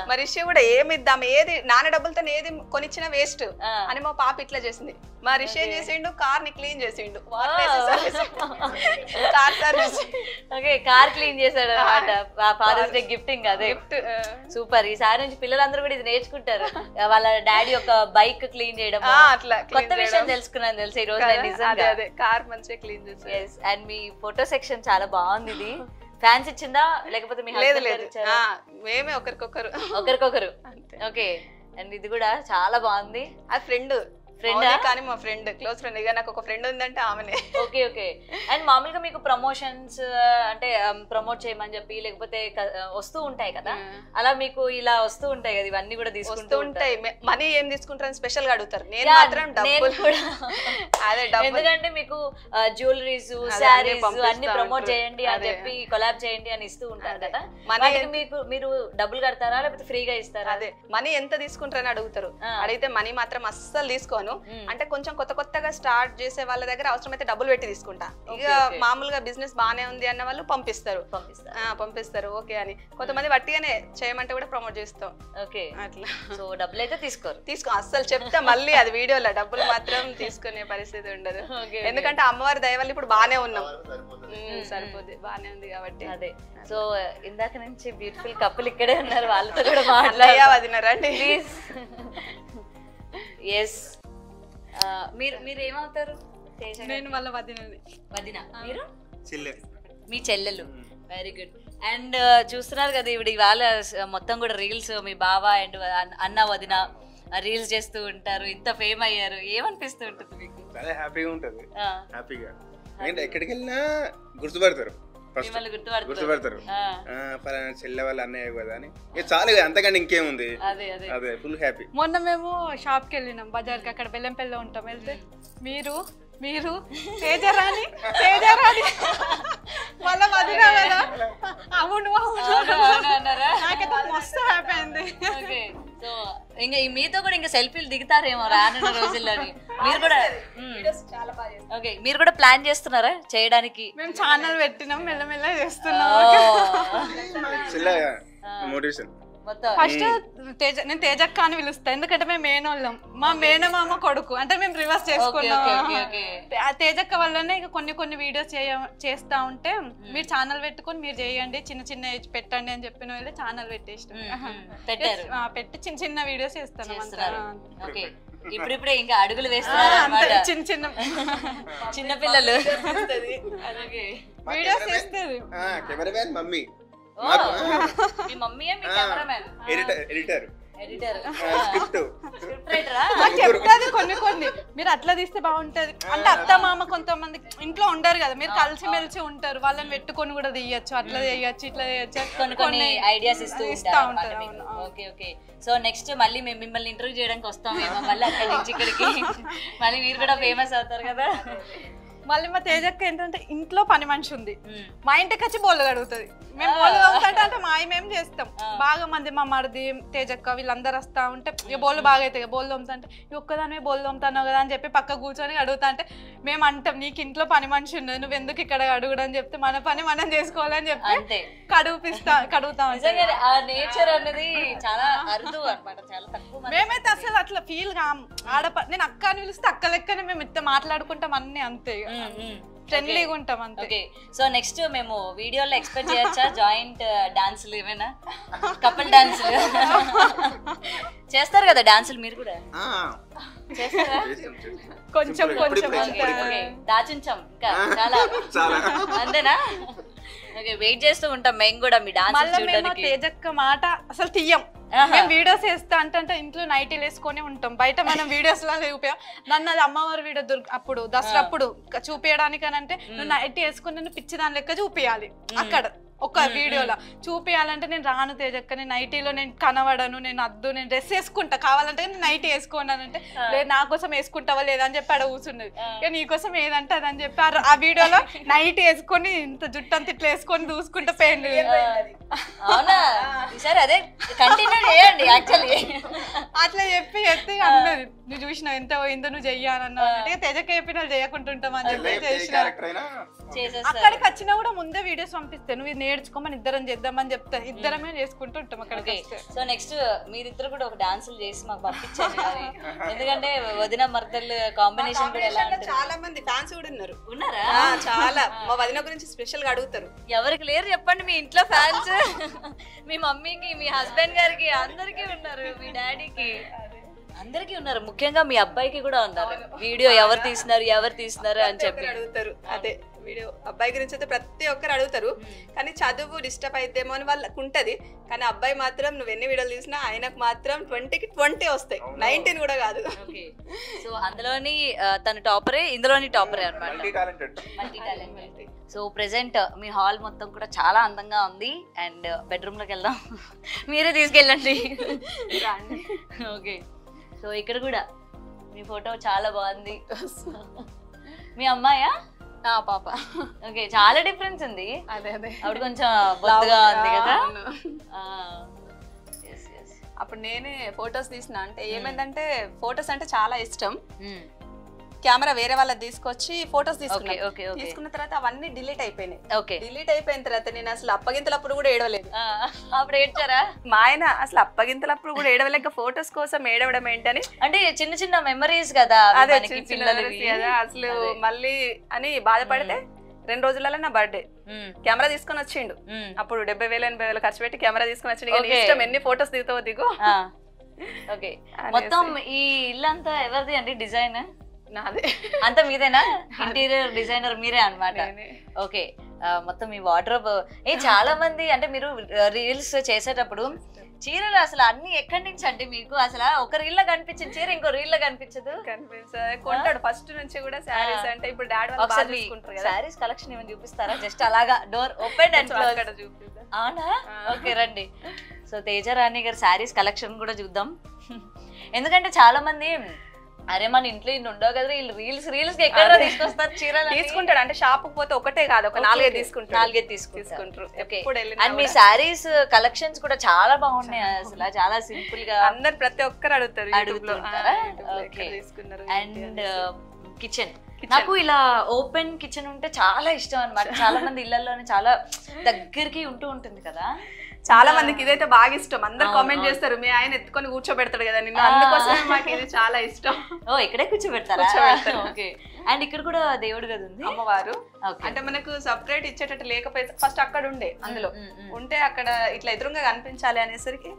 మరి రిషి కూడా ఏమి ఇద్దాం, ఏది నాన్న డబ్బులతో ఏది కొనిచ్చినా వేస్ట్ అని మా పాప ఇట్లా చేసింది. మా రిషి ఏం చేసిండు, కార్ ని క్లీన్ చేసిండు, car service. Okay, car clean చేశాడు అన్నమాట ఫాదర్స్ డే గిఫ్టింగ్. అదే గిఫ్ట్ సూపర్. ఈసారి నుంచి పిల్లలందరూ కూడా ఇది నేర్చుకుంటారు, వాళ్ళ డాడీ ఒక బైక్ క్లీన్ చేయడం. అట్లా కొత్త విషయం తెలుసుకున్నాను తెలుసు ఈ రోజు నిజంగా. కార్ మంచిగా క్లీన్ చేశారు. అండ్ మీ ఫోటో సెక్షన్ చాలా బాగుంది. ఇది ఫ్యాన్స్ ఇచ్చిందా లేకపోతే మీ హస్బెండ్ ఇచ్చారా? మేమే ఒకరికొకరు. ఓకే. అండ్ ఇది కూడా చాలా బాగుంది. అది ఫ్రెండ్ కానీ మా ఫ్రెండ్ క్లోజ్ ఫ్రెండ్. ఇక నాకు ఒక ఫ్రెండ్ ఉందంటే ఆమెనే. Okay okay. అండ్ మామూలుగా మీకు ప్రమోషన్స్ అంటే ప్రమోట్ చేయమని చెప్పి లేకపోతే వస్తూ ఉంటాయి కదా, అలా మీకు ఇలా వస్తూ ఉంటాయి కదా, ఇవన్నీ కూడా తీసుకుంటూ ఉంటాయి. మనీ ఏం తీసుకుంటారని స్పెషల్ గా అడుగుతారు. నేను మాత్రం డబ్బులు కూడా అదే డబ్బులు. ఎందుకంటే మీకు జ్యువెలరీస్ శారీస్ అన్ని ప్రమోట్ చేయండి అని చెప్పి కొలాబ్ చేయండి అని ఇస్తూ ఉంటారు కదా, మీకు మీరు డబ్బులు కడతారా లేకపోతే ఫ్రీగా ఇస్తారా? అదే మనీ ఎంత తీసుకుంటారని అడుగుతారు. అడిగితే మనీ మాత్రం అస్సలు తీసుకోను. అంటే కొంచెం కొత్తగా స్టార్ట్ చేసే వాళ్ళ దగ్గర అవసరమైతే డబ్బులు పెట్టి తీసుకుంటా. ఇక మామూలుగా బిజినెస్ బానే ఉంది అన్న వాళ్ళు పంపిస్తారు ఓకే అని. కొంతమంది వట్టిగానే చేయమంటే కూడా ప్రమోట్ చేస్తాం. ఓకే అట్లా. సో డబ్బులు అయితే తీసుకో అస్సలు చెప్తా మళ్ళీ అది వీడియోలో డబ్బులు మాత్రం తీసుకునే పరిస్థితి ఉండదు. ఎందుకంటే అమ్మవారి దయ వల్ల ఇప్పుడు బానే ఉన్నాం. సరిపోద్ది, బానే ఉంది కాబట్టి. అదే. సో ఇందాక నుంచి బ్యూటిఫుల్ కపుల్ ఇక్కడే ఉన్నారు, వాళ్ళతో కూడా మాట్లాడారండి ప్లీజ్. ఎస్, మీరు ఏమవుతారు? నేను వాళ్ళ వదిన. మీరు మీ చెల్లెలు. Very good. అండ్ చూస్తున్నారు కదా ఇప్పుడు ఇవాళ మొత్తం కూడా రీల్స్ మీ బావ అండ్ అన్న వదిన రీల్స్ చేస్తూ ఉంటారు, ఇంత ఫేమ్ అయ్యారు, ఏమనిపిస్తూ ఉంటుంది మీకు? చాలా హ్యాపీగా ఉంటుంది. హ్యాపీగా ఎక్కడికి వెళ్ళినా గుర్తుపడతారు, గుర్తుపడతారు పలానా చెల్లె వాళ్ళ అన్నయ్య కదా అని. చాలు, అంతకంటే ఇంకేముంది. అదే ఫుల్ హ్యాపీ. మొన్న మేము షాప్ కి వెళ్ళినాం బజార్కి, అక్కడ బెల్లంపల్లిలో ఉంటాం. వెళ్తే మీరు తేజరాణి వాళ్ళ వదిన కదా. అవును నాకైతే మస్తు హ్యాపీ అయింది. సో ఇంకా మీతో కూడా ఇంకా సెల్ఫీలు దిగుతారేమో రానున్న రోజుల్లోని. మీరు కూడా ఓకే, మీరు కూడా ప్లాన్ చేస్తున్నారా చేయడానికి? మేము ఛానల్ పెట్టినాం, మెల్లమెల్ల చేస్తున్నాం. ఫస్ట్ నేను తేజక్క అని పిలుస్తా, ఎందుకంటే మేము మేనోళ్ళం. మా మేనమామ కొడుకు అంటే మేము రివర్స్ చేసుకున్నాం. తేజక్క వల్లనే ఇక కొన్ని వీడియోస్ చేస్తా ఉంటే మీరు ఛానల్ పెట్టుకొని మీరు చేయండి, చిన్న ఏజ్ పెట్టండి అని చెప్పిన వాళ్ళు ఛానల్ పెట్టేసి పెట్టి చిన్న వీడియోస్ చేస్తాను. ఇప్పుడిప్పుడే ఇంకా అడుగులు వేస్తున్నారు చిన్న పిల్లలు. వీడియోస్ చేస్తుంది మమ్మీ. మీ మమ్మీయే మీ కెమెరామెన్, ఎడిటర్, చెప్తాది కొన్ని మీరు అట్లా తీస్తే బాగుంటది అంటే. అత్త మామ కొంతమంది ఇంట్లో ఉండరు కదా, మీరు కలిసిమెలిసి ఉంటారు, వాళ్ళని పెట్టుకొని కూడా తీయచ్చు, అట్లా చేయొచ్చు ఇట్లా చేయొచ్చు కొన్ని ఐడియాస్ ఇస్తా ఉంటారు. Okay okay. సో నెక్స్ట్ మళ్ళీ మేము మిమ్మల్ని ఇంటర్వ్యూ చేయడానికి వస్తామేమో మళ్ళీ అక్కడి నుంచి ఇక్కడికి. మళ్ళీ మీరు కూడా ఫేమస్ అవుతారు కదా. మళ్ళీ మా తేజక్క ఏంటంటే ఇంట్లో పని మనిషి ఉంది, మా ఇంటికి వచ్చి బోళ్ళు కడుగుతుంది. మేము బోళ్ళు తోముతుంటే అంటే మేము చేస్తాం. బాగా మంది మా మరిది తేజక్క వీళ్ళందరూ వస్తా ఉంటే ఇక బోళ్ళు బాగా అవుతాయి. బోళ్ళు తోముతుంటే ఒక్కదాని బోళ్ళు తోముతాను కదా అని చెప్పి పక్క కూర్చొని అడుగుతా అంటే మేము అంటాం నీకు ఇంట్లో పని మనిషి ఉన్నది, నువ్వు ఎందుకు ఇక్కడ అడుగుడు అని చెప్తే మన పని మనం చేసుకోవాలని చెప్పి కడుగుతాం. నేచర్ అనేది చాలా అరుదు అన్నమాట, చాలా తక్కువ. మేమైతే అసలు అట్లా ఫీల్ కాము. నేను అక్క అని పిలిస్తే అక్క లెక్కనే మేము ఇంత మాట్లాడుకుంటాం అన్ని, అంతే ఫ్రెండ్లీగా ఉంటాం అంతే. ఓకే. సో నెక్స్ట్ మేము వీడియోలో ఎక్స్పెక్ట్ చేయొచ్చా జాయింట్ డాన్సులు ఏమైనా? కపుల్ డాన్సులు చేస్తారు కదా, డాన్సులు మీరు కూడా చేస్తారా? కొంచెం దాచుంచాం ఇంకా చాలా, అంతేనా? ఓకే, వెయిట్ చేస్తూ ఉంటాం మేము కూడా మీ డాన్స్ చూడడానికి. తేజక్క మాట అసలు తీయం. మేము వీడియోస్ వేస్తా అంటే ఇంట్లో నైటీలు వేసుకొని ఉంటాం, బయట మనం వీడియోస్ లో చూపా. నన్ను అది అమ్మవారి వీడియో అప్పుడు దసరా అప్పుడు చూపించడానికి అని అంటే నువ్వు నైటీ వేసుకొని నన్ను పిచ్చి దాని లెక్క చూపించాలి అక్కడ ఒక వీడియోలో చూపించాలంటే నేను రాను తేజక్క, నేను నైటీలో నేను కనబడను, నేను అద్దు, నేను డ్రెస్ వేసుకుంటా, కావాలంటే నేను నైటీ వేసుకోనంటే లేదు నా కోసం వేసుకుంటావా లేదా అని చెప్పి అక్కడ కూర్చున్నది. ఇక నీకోసం ఏదంటే అదని చెప్పి ఆ వీడియోలో నైటీ వేసుకొని ఇంత జుట్టు అంత ఇట్లా వేసుకొని దూసుకుంటా పెయిన్. అదే కంటిన్యూ చేయండి. యాక్చువల్లీ అట్లా చెప్పి ఎత్తి అన్నది నువ్వు చూసినావు ఎంత పోయిందో నువ్వు చెయ్యాలన్నా అంటే తేజక్క చెప్పిన చేయకుంటుంటాం అని చెప్పి చేసిన. అక్కడికి వచ్చినా కూడా ముందే వీడియోస్ పంపిస్తే నువ్వు ఇది నేర్చుకోమని ఇద్దరం చేద్దామని చెప్తా, ఇద్దరమే చేసుకుంటూ ఉంటాం అక్కడికి. సో నెక్స్ట్ మీరిద్దరు కూడా ఒక డాన్సులు చేసి మాకు పంపించండి, ఎందుకంటే వదిన మర్దలు కాంబినేషన్ కూడా ఎలా ఉంటుంది. చాలా మంది ఫ్యాన్స్ కూడా ఉన్నారా? చాలా. మా వదిన గురించి స్పెషల్ గా అడుగుతారు. ఎవరికి లేరు చెప్పండి మీ ఇంట్లో ఫ్యాన్స్? మీ మమ్మీకి, మీ హస్బెండ్ గారికి, అందరికి ఉన్నారు, మీ డాడీకి. అందరికీ ఉన్నారు, ముఖ్యంగా మీ అబ్బాయికి కూడా ఉన్నారు. వీడియో ఎవరు తీస్తున్నారు అని చెప్పి అడుగుతారు. అదే వీడియో అబ్బాయి గురించి అయితే ప్రతి ఒక్కరు అడుగుతారు. కానీ చదువు డిస్టర్బ్ అయితేమో అని వాళ్ళకు ఉంటది. కానీ అబ్బాయి మాత్రం నువ్వు ఎన్ని వీడియోలు తీసినా ఆయనకు మాత్రం 20కి 20 వస్తాయి, 19 కూడా కాదు. సో అందులోని తను టాపరే, ఇందులోని టాపరే అన్నమాట. Multi talented. సో ప్రెసెంట్ మీ హాల్ మొత్తం కూడా చాలా అందంగా ఉంది. అండ్ బెడ్రూమ్ లోకి వెళ్దాం, మీరే తీసుకెళ్ళండి. ఓకే, సో ఇక్కడ కూడా మీ ఫోటో చాలా బాగుంది. మీ అమ్మాయా? పాప. ఓకే, చాలా డిఫరెన్స్ ఉంది. అదే అప్పుడు కొంచెం బొద్దుగా ఉంది కదా. అప్పుడు నేనే ఫొటోస్ తీసిన. అంటే ఏమైందంటే ఫొటోస్ అంటే చాలా ఇష్టం. కెమెరా వేరే వాళ్ళది తీసుకొచ్చి ఫొటోస్ తీసుకున్న తర్వాత అవన్నీ డిలీట్ అయిపోయినాయి. డిలీట్ అయిపోయిన తర్వాత నేను అసలు అప్పగింతలప్పుడు కూడా ఏడవలేదు. అప్పుడు ఏడ్చారా? మా ఆయన అసలు అప్పగింతలప్పుడు కూడా ఏడవలేక ఫొటోస్ కోసం ఏడవడం ఏంటని, అంటే చిన్న చిన్న మెమరీస్ కదా. అదే కదా అసలు మళ్ళీ అని బాధపడితే 2 రోజులలో నా బర్త్డే కెమెరా తీసుకొని వచ్చిండు. అప్పుడు 70,000 80,000 ఖర్చు పెట్టి కెమెరా తీసుకొని వచ్చిండు. ఇష్టం ఎన్ని ఫొటోస్ దిగుతావో దిగు. ఓకే, మొత్తం ఈ ఇల్లు అంతా ఎవరిది అండి డిజైన్? నాదే. అంతా మీదేనా? ఇంటీరియర్ డిజైనర్ మీరే అన్నమాట. ఓకే, మొత్తం మీ వార్డ్రోబ్. చాలా మంది అంటే మీరు రీల్స్ చేసేటప్పుడు చీరలు అసలు అన్ని ఎక్కడి నుంచి అండి మీకు? అసలు ఒక రీల్ లో కనిపించిన చీర ఇంకో రీల్ లో కనిపించదు. కొంటాడు ఫస్ట్ నుంచి కూడా సారీస్. అంటే ఇప్పుడు డాడీ వాళ్ళు సారీస్ కలెక్షన్ ఏమైనా చూపిస్తారా? జస్ట్ అలాగా డోర్ ఓపెన్ అండ్ క్లోజ్. అవునా? ఓకే రండి. సో తేజరాణి గారి సారీస్ కలెక్షన్ కూడా చూద్దాం. ఎందుకంటే చాలా మంది అరే మన ఇంట్లో ఇన్ని ఉండవు కదా, వీళ్ళు రీల్స్ ఎక్కడ తీసుకొస్తారు చీరలు? తీసుకుంటాడు. అంటే షాప్ పోతే ఒకటే కాదు, ఒక 4 తీసుకుంటారు. అండ్ మీ సారీస్ కలెక్షన్స్ కూడా చాలా బాగున్నాయి. అసలు చాలా సింపుల్ గా అందరు ప్రతి ఒక్కరు అడుగుతుంటారా? అండ్ కిచెన్, నాకు ఇలా ఓపెన్ కిచెన్ ఉంటే చాలా ఇష్టం అన్నమాట. చాలా మంది ఇళ్లలోనే చాలా దగ్గరికి ఉంటూ ఉంటుంది కదా. చాలా మందికి ఇదైతే బాగా ఇష్టం. అందరు కామెంట్ చేస్తారు, మీ ఆయన ఎత్తుకొని కూర్చోబెడతాడు కదా నిన్ను, అందుకోసమే మాకు ఇది చాలా ఇష్టం. ఓ ఇక్కడే కూర్చోబెడతారా? ఓకే. అండ్ ఇక్కడ కూడా దేవుడు గది ఉంది, అమ్మవారు. అంటే మనకు సపరేట్ ఇచ్చేటట్టు లేకపోతే ఫస్ట్ అక్కడ ఉండే, అందులో ఉంటే అక్కడ ఇట్లా ఎదురుగా కనిపించాలి అనేసరికి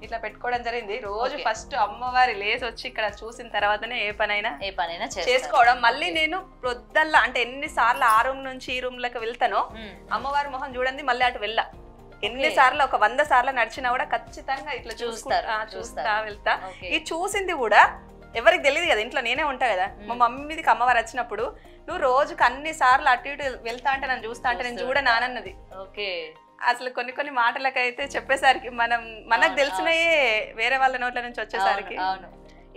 ఇట్లా పెట్టుకోవడం జరిగింది. రోజు ఫస్ట్ అమ్మవారి లేసి వచ్చి ఇక్కడ చూసిన తర్వాతనే ఏ పనైనా చేసుకోవడం. మళ్ళీ నేను ప్రొద్దల్లా అంటే ఎన్నిసార్లు ఆ రూమ్ నుంచి ఈ రూమ్ లకు వెళ్తానో అమ్మవారి మొహం చూడండి మళ్ళీ అటు వెళ్ళా. ఎన్నిసార్లు ఒక 100 సార్లు నడిచినా కూడా ఖచ్చితంగా ఇట్లా చూస్తా వెళ్తా. ఈ చూసింది కూడా ఎవరికి తెలియదు కదా, ఇంట్లో నేనే ఉంటా కదా. మా మమ్మీదికి అమ్మవారు వచ్చినప్పుడు నువ్వు రోజుకి అన్ని సార్లు అటు ఇటు వెళ్తా అంటే నన్ను చూస్తా అంటే నేను చూడ నానన్నది. ఓకే, అసలు కొన్ని మాటలకైతే చెప్పేసరికి మనకు తెలిసినయే వేరే వాళ్ళ నోట్ల నుంచి వచ్చేసరికి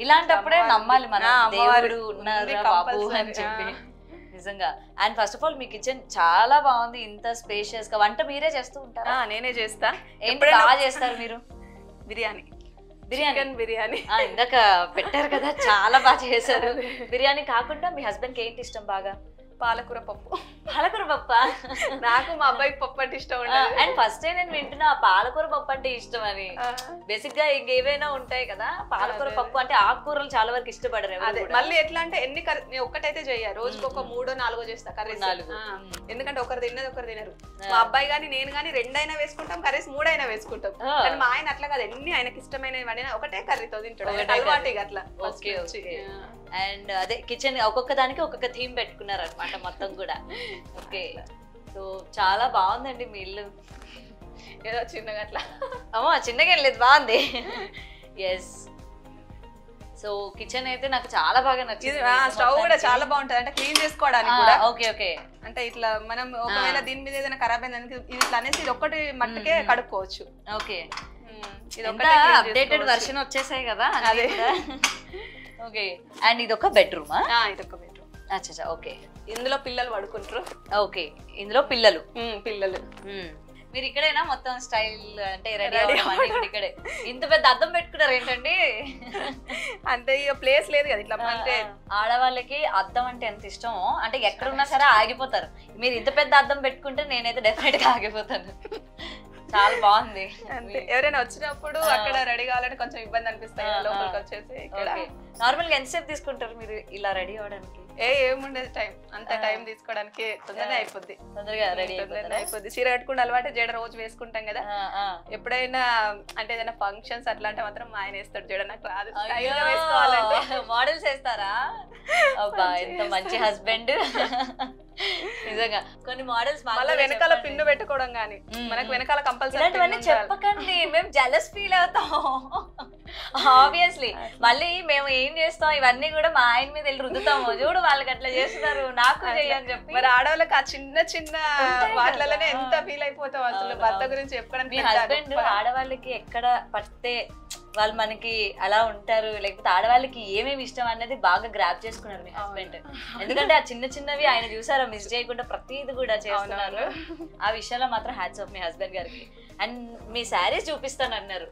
ఇలాంటప్పుడే నమ్మాలి మన దేవుడు ఉన్నారు బాబు అని చెప్పి. నిజంగా. And first of all me kitchen చాలా బాగుంది, ఇంత స్పేషియస్ గా. వంట మీరే చేస్తూ ఉంటారా? నేనే చేస్తా. ఏంటి బాగా చేస్తారు మీరు? బిర్యానీ. ఇందాక పెట్టారు కదా, చాలా బాగా చేశారు. బిర్యానీ కాకుండా మీ హస్బెండ్ కి ఏంటి ఇష్టం బాగా? పాలకూర పప్పు. పాలకూర పప్ప? నాకు మా అబ్బాయికి పప్పు అంటే ఇష్టం ఉండదు. అండ్ ఫస్ట్ టైం నేను వింటున్నా పాలకూర పప్పు అంటే ఇష్టం అని. బేసిక్ గా ఇంకేవైనా ఉంటాయి కదా, పాలకూర పప్పు అంటే ఆకుకూరలు చాలా వరకు ఇష్టపడరు. మళ్ళీ ఎట్లా అంటే ఎన్ని కర్రీ ఒక్కటైతే చెయ్య, రోజుకి ఒక 3 4 చేస్తా కర్రీస్. ఎందుకంటే ఒకరు తిన్నది ఒకరు తినరు. మా అబ్బాయి గానీ నేను గానీ 2 అయినా వేసుకుంటాం కర్రీస్, 3 అయినా వేసుకుంటాం. కానీ మా ఆయన అట్లా కాదు, ఎన్ని ఆయనకి ఇష్టమైనవి ఒకటే కర్రీతో తింటాడు. అలవాటు అట్లా. అండ్ అదే కిచెన్ ఒక్కొక్క దానికి ఒక్కొక్క థీమ్ పెట్టుకున్నారు అనమాట మొత్తం కూడా. ఓకే, సో చాలా బాగుందండి మీ ఇల్లు. ఏదో చిన్నగా అట్లా చిన్నగా ఏం లేదు, బాగుంది. ఎస్, సో కిచెన్ అయితే నాకు చాలా బాగా నచ్చింది. స్టవ్ కూడా చాలా బాగుంటది, అంటే క్లీన్ చేసుకోవడానికి కూడా. ఓకే ఓకే, అంటే ఇట్లా మనం ఒకవేళ దీని మీద ఏదైనా ఖరాబ్ అయింది ఇది ఇట్లా అనేసి ఇది ఒక్కటి మట్టుకే కడుక్కోవచ్చు. ఓకే, అప్డేటెడ్ వర్షన్ వచ్చేసాయి కదా. అదే. ఓకే, అండ్ ఇదొక బెడ్రూమా? ఇదొక బెడ్రూమ్. అచ్చా, ఓకే. ఇందులో పిల్లలు పడుకుంటారు. ఓకే, ఇందులో పిల్లలు. మీరు ఇక్కడేనా మొత్తం స్టైల్ అంటే రెడీ ఇక్కడే? ఇంత పెద్ద అద్దం పెట్టుకున్నారు ఏంటండి? అంటే ఇక ప్లేస్ లేదు కదా ఇట్లా. అంటే ఆడవాళ్ళకి అద్దం అంటే ఎంత ఇష్టమో, అంటే ఎక్కడున్నా సరే ఆగిపోతారు. మీరు ఇంత పెద్ద అద్దం పెట్టుకుంటే నేనైతే డెఫినెట్ గా ఆగిపోతాను. చాలా బాగుంది. అంటే ఎవరైనా వచ్చినప్పుడు అక్కడ రెడీ కావాలంటే కొంచెం ఇబ్బంది అనిపిస్తాయి లోపలికి వచ్చేసి. ఇక్కడ నార్మల్ గా ఎంతసేపు తీసుకుంటారు మీరు ఇలా రెడీ అవడానికి? ఏముండదు టైం, అంత టైం తీసుకోవడానికి తొందరనే అయిపోద్ది. తొందరగా రెడీ తొందరనే అయిపోద్ది. చీర కట్టుకుని అలవాటు జడ రోజు వేసుకుంటాం కదా, ఎప్పుడైనా అంటే ఏదైనా ఫంక్షన్స్ అట్లా అంటే మాత్రం మా ఆయన వేస్తాడు జడ, నాకు రాదు. వేసుకోవాలంటే మోడల్స్ వేస్తారా? అబ్బా ఎంత మంచి హస్బెండ్. నిజంగా కొన్ని మోడల్స్ మళ్ళీ వెనకాల పిన్ను పెట్టుకోవడం కానీ మనకు వెనకాల కంపల్సరీ ఇలాంటివన్నీ చెప్పకండి, మేము జెలస్ ఫీల్ అవుతాం ఆబ్వియస్లీ. మళ్ళీ మేము ఏం చేస్తాం ఇవన్నీ కూడా మా ఆయన మీద వెళ్ళి రుద్దుతాము, చూడు వాళ్ళకి అట్లా చేస్తున్నారు నాకు చేయని చెప్పి. మరి ఆడవాళ్ళకి ఆ చిన్న చిన్న వాటిలలోనే ఎంత ఫీల్ అయిపోతాం అసలు. భర్త గురించి చెప్పడానికి మీ హస్బెండ్ ఆడవాళ్ళకి ఎక్కడ పడితే వాళ్ళు మనకి అలా ఉంటారు, లేకపోతే ఆడవాళ్ళకి ఏమేమి ఇష్టం అన్నది బాగా గ్రాప్ చేసుకున్నారు మీ హస్బెండ్. ఎందుకంటే ఆ చిన్న చిన్నవి ఆయన చూసారా మిస్ చేయకుండా ప్రతిది కూడా చేస్తున్నారు. ఆ విషయంలో మాత్రం హ్యాట్స్ ఆఫ్ మీ హస్బెండ్ గారికి. అండ్ మీ శారీస్ చూపిస్తాను అన్నారు,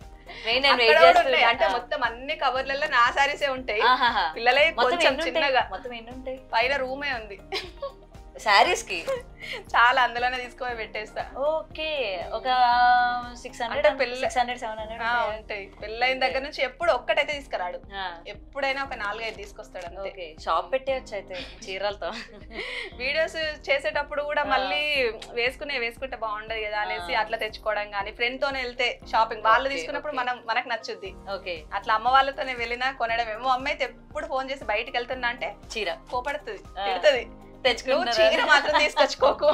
అంటే మొత్తం అన్ని కవర్లలో నా శారీసే ఉంటాయి. పిల్లలే కొంచెం చిన్నగా, మొత్తం ఎన్ని ఉంటాయి? పైన రూమే ఉంది శారీస్ కి, చాలా అందులోనే తీసుకొని పెట్టేస్తా. ఓకే, ఒక 600 700 ఉంటాయి. పెళ్ళైన దగ్గర నుంచి ఎప్పుడు ఒక్కటైతే తీసుకురాడు, ఎప్పుడైనా ఒక 4-5 తీసుకొస్తాడు అంతే. షాప్ పెట్టేయచ్చు అయితే చీరలతో. వీడియోస్ చేసేటప్పుడు కూడా మళ్ళీ వేసుకుంటే బాగుండదు కదా అనేసి అట్లా తెచ్చుకోవడం కానీ, ఫ్రెండ్ తోనే వెళ్తే షాపింగ్ వాళ్ళు తీసుకున్నప్పుడు మనకు నచ్చుద్ది. ఓకే, అట్లా అమ్మ వాళ్ళతోనే వెళ్ళినా కొనడం. ఏమో అమ్మ అయితే ఎప్పుడు ఫోన్ చేసి బయటకు వెళ్తున్నా అంటే చీర కోపడుతుంది, తిడుతుంది, చీర మాత్రం తీసుకొచ్చుకోకు.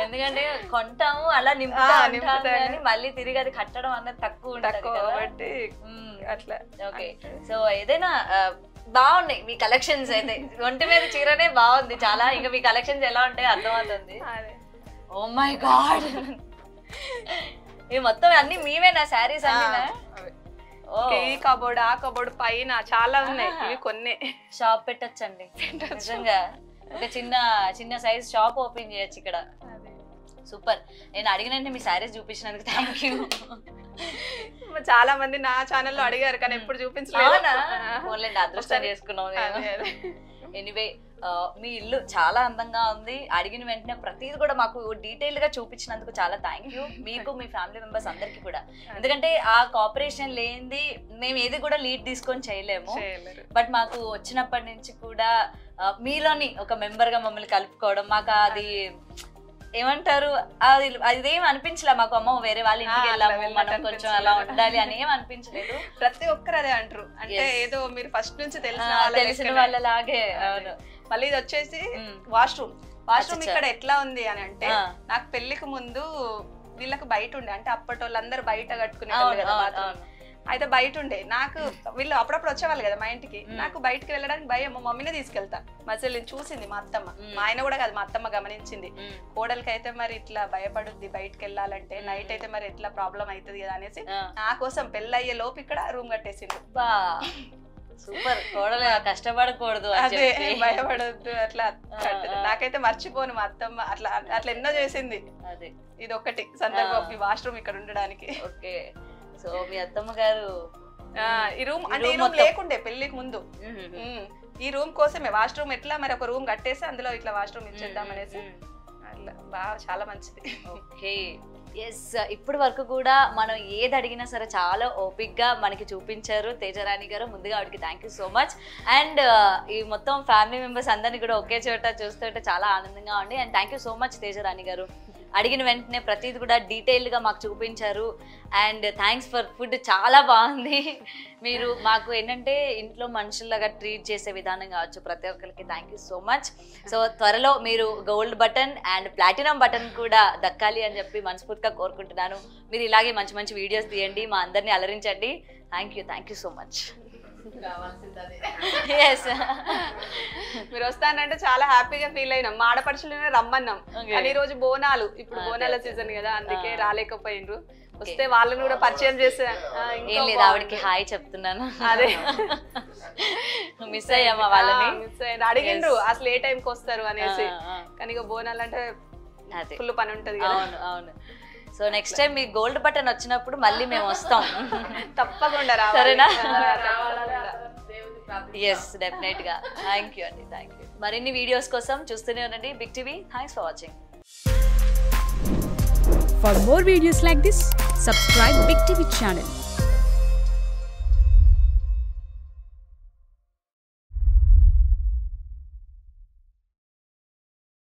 ఎందుకంటే కొంటాము అలా నింపుతాము, మళ్ళీ తిరిగి అది కట్టడం అన్నది తక్కువ కాబట్టి అట్లా. ఓకే, సో ఏదైనా బాగున్నాయి మీ కలెక్షన్స్ అయితే. ఒంటి మీద చీరనే బాగుంది చాలా. ఇంకా మీ కలెక్షన్స్ ఎలా ఉంటాయో అర్థమవుతుంది. ఓ మై గాడ్, ఇవి మొత్తం అన్ని మీవేనా శారీస్ అన్ని? ఈ కబోర్డ్ ఆ కబోర్డ్ పైన చాలా ఉన్నాయి, ఇవి కొన్ని. షాప్ పెట్టొచ్చండి నిజంగా, ఒక చిన్న సైజ్ షాప్ ఓపెన్ చేయొచ్చు ఇక్కడ. సూపర్. నేను అడిగినంటే మీ శారీస్ చూపించినందుకు థ్యాంక్ యూ. చాలా మంది నా ఛానల్లో అడిగారు కానీ ఎప్పుడు చూపించలేదు. అదృష్టం చేసుకున్నాం. ఎనీవే, మీ ఇల్లు చాలా అందంగా ఉంది. అడిగిన వెంటనే ప్రతిదీ కూడా మాకు డీటెయిల్ గా చూపించినందుకు చాలా థ్యాంక్ యూ మీకు, మీ ఫ్యామిలీ మెంబర్స్ అందరికి కూడా. ఎందుకంటే ఆ కోఆపరేషన్ లేనిది మేము ఏది కూడా లీడ్ తీసుకొని చేయలేము. బట్ మాకు వచ్చినప్పటి నుంచి కూడా మీలోని ఒక మెంబర్ గా మమ్మల్ని కలుపుకోవడం, మాకు అది ఏమంటారు, అదేం అనిపించలే మాకు. అమ్మ వేరే వాళ్ళ ఇంటికి వెళ్ళాము మనం కొంచెం అలా ఉండాలి అని ఏం అనిపించలేదు. ప్రతి ఒక్కరు అదే అంటారు, అంటే ఏదో మీరు ఫస్ట్ నుంచి తెలిసిన వాళ్ళలాగే. అవును. మళ్ళీ ఇది వచ్చేసి వాష్రూమ్ ఇక్కడ ఎట్లా ఉంది అని అంటే, నాకు పెళ్లికి ముందు వీళ్ళకి బయట ఉండే, అంటే అప్పటి వాళ్ళందరూ బయట కట్టుకునేవాళ్ళు కదా బాత్రూమ్. అయితే బయట ఉండే, నాకు వీళ్ళు అప్పుడప్పుడు వచ్చేవాళ్ళు కదా మా ఇంటికి, నాకు బయటకు వెళ్ళడానికి భయం. మా మమ్మీనే తీసుకెళ్తా. మా చెల్లిని చూసింది మా అత్తమ్మ, మా ఆయన కూడా కాదు మా అత్తమ్మ గమనించింది. కోడలికి అయితే మరి ఇట్లా భయపడుద్ది బయటకు వెళ్ళాలంటే, నైట్ అయితే మరి ఎట్లా ప్రాబ్లం అవుతుంది కదా అనేసి నా కోసం పెళ్ళయ్యే లోపు ఇక్కడ రూమ్ కట్టేసింది. సూపర్. కోడలు కష్టపడకూడదు, అదే భయపడద్దు అట్లా. నాకైతే మర్చిపోను మా అత్తమ్మ అట్లా అట్లా ఎన్నో చేసింది. అదే ఇది ఒకటి సందర్భం, ఈ వాష్రూమ్ ఇక్కడ ఉండడానికి. ఓకే, సో మీ అత్తమ్మ గారు ఈ రూమ్ అంటే ఈ రూమ్ లేకుండే పెళ్లికి ముందు, ఈ రూమ్ కోసమే వాష్రూమ్ ఎట్లా మరి ఒక రూమ్ కట్టేసి అందులో ఇట్లా వాష్రూమ్ ఇచ్చేద్దాం అనేసి అట్లా. బాగా చాలా మంచిది. Okay, yes. ఇప్పటి వరకు కూడా మనం ఏది అడిగినా సరే చాలా ఓపిక్ గా మనకి చూపించారు తేజరాణి గారు. ముందుగా ఆవిడకి thank you so much. And ఈ మొత్తం ఫ్యామిలీ మెంబర్స్ అందరినీ కూడా ఒకే చోట చూస్తుంటే చాలా ఆనందంగా ఉంది. And thank you so much Tejarani garu. అడిగిన వెంటనే ప్రతిది కూడా డీటెయిల్గా మాకు చూపించారు. అండ్ థ్యాంక్స్ ఫర్ ఫుడ్, చాలా బాగుంది. మీరు మాకు ఏంటంటే ఇంట్లో మనుషుల్లాగా ట్రీట్ చేసే విధానం కావచ్చు, ప్రతి ఒక్కరికి thank you so much. So త్వరలో మీరు gold button and platinum button కూడా దక్కాలి అని చెప్పి మనస్ఫూర్తిగా కోరుకుంటున్నాను. మీరు ఇలాగే మంచి మంచి వీడియోస్ తీయండి, మా అందరినీ అలరించండి. Thank you so much. మీరు వస్తానంటే చాలా హ్యాపీగా ఫీల్ అయినాం. మా ఆడపడుచులనే రమ్మన్నాం కానీ ఈ రోజు బోనాలు, ఇప్పుడు బోనాల సీజన్ కదా, అందుకే రాలేకపోయినరు. వస్తే వాళ్ళని కూడా పరిచయం చేసా. ఏం లేదు, ఆవిడకి హాయ్ చెప్తున్నాను. అదే మిస్ అయ్యామా వాళ్ళని, అడిగిండ్రు అసలు ఏ టైంకి వస్తారు అనేసి. కానీ ఇక బోనాలు అంటే ఫుల్ పని ఉంటది కదా. అవును అవును. సో నెక్స్ట్ టైం మీ గోల్డ్ బటన్ వచ్చినప్పుడు మళ్ళీ మేము వస్తాం తప్పకుండా, సరేనా? ఎస్, డెఫినెట్ గా. థ్యాంక్ యూ అండి, థ్యాంక్ యూ. మరిన్ని వీడియోస్ కోసం చూస్తూనే ఉండండి Big TV. Thanks for watching. For more videos like this, subscribe Big TV channel.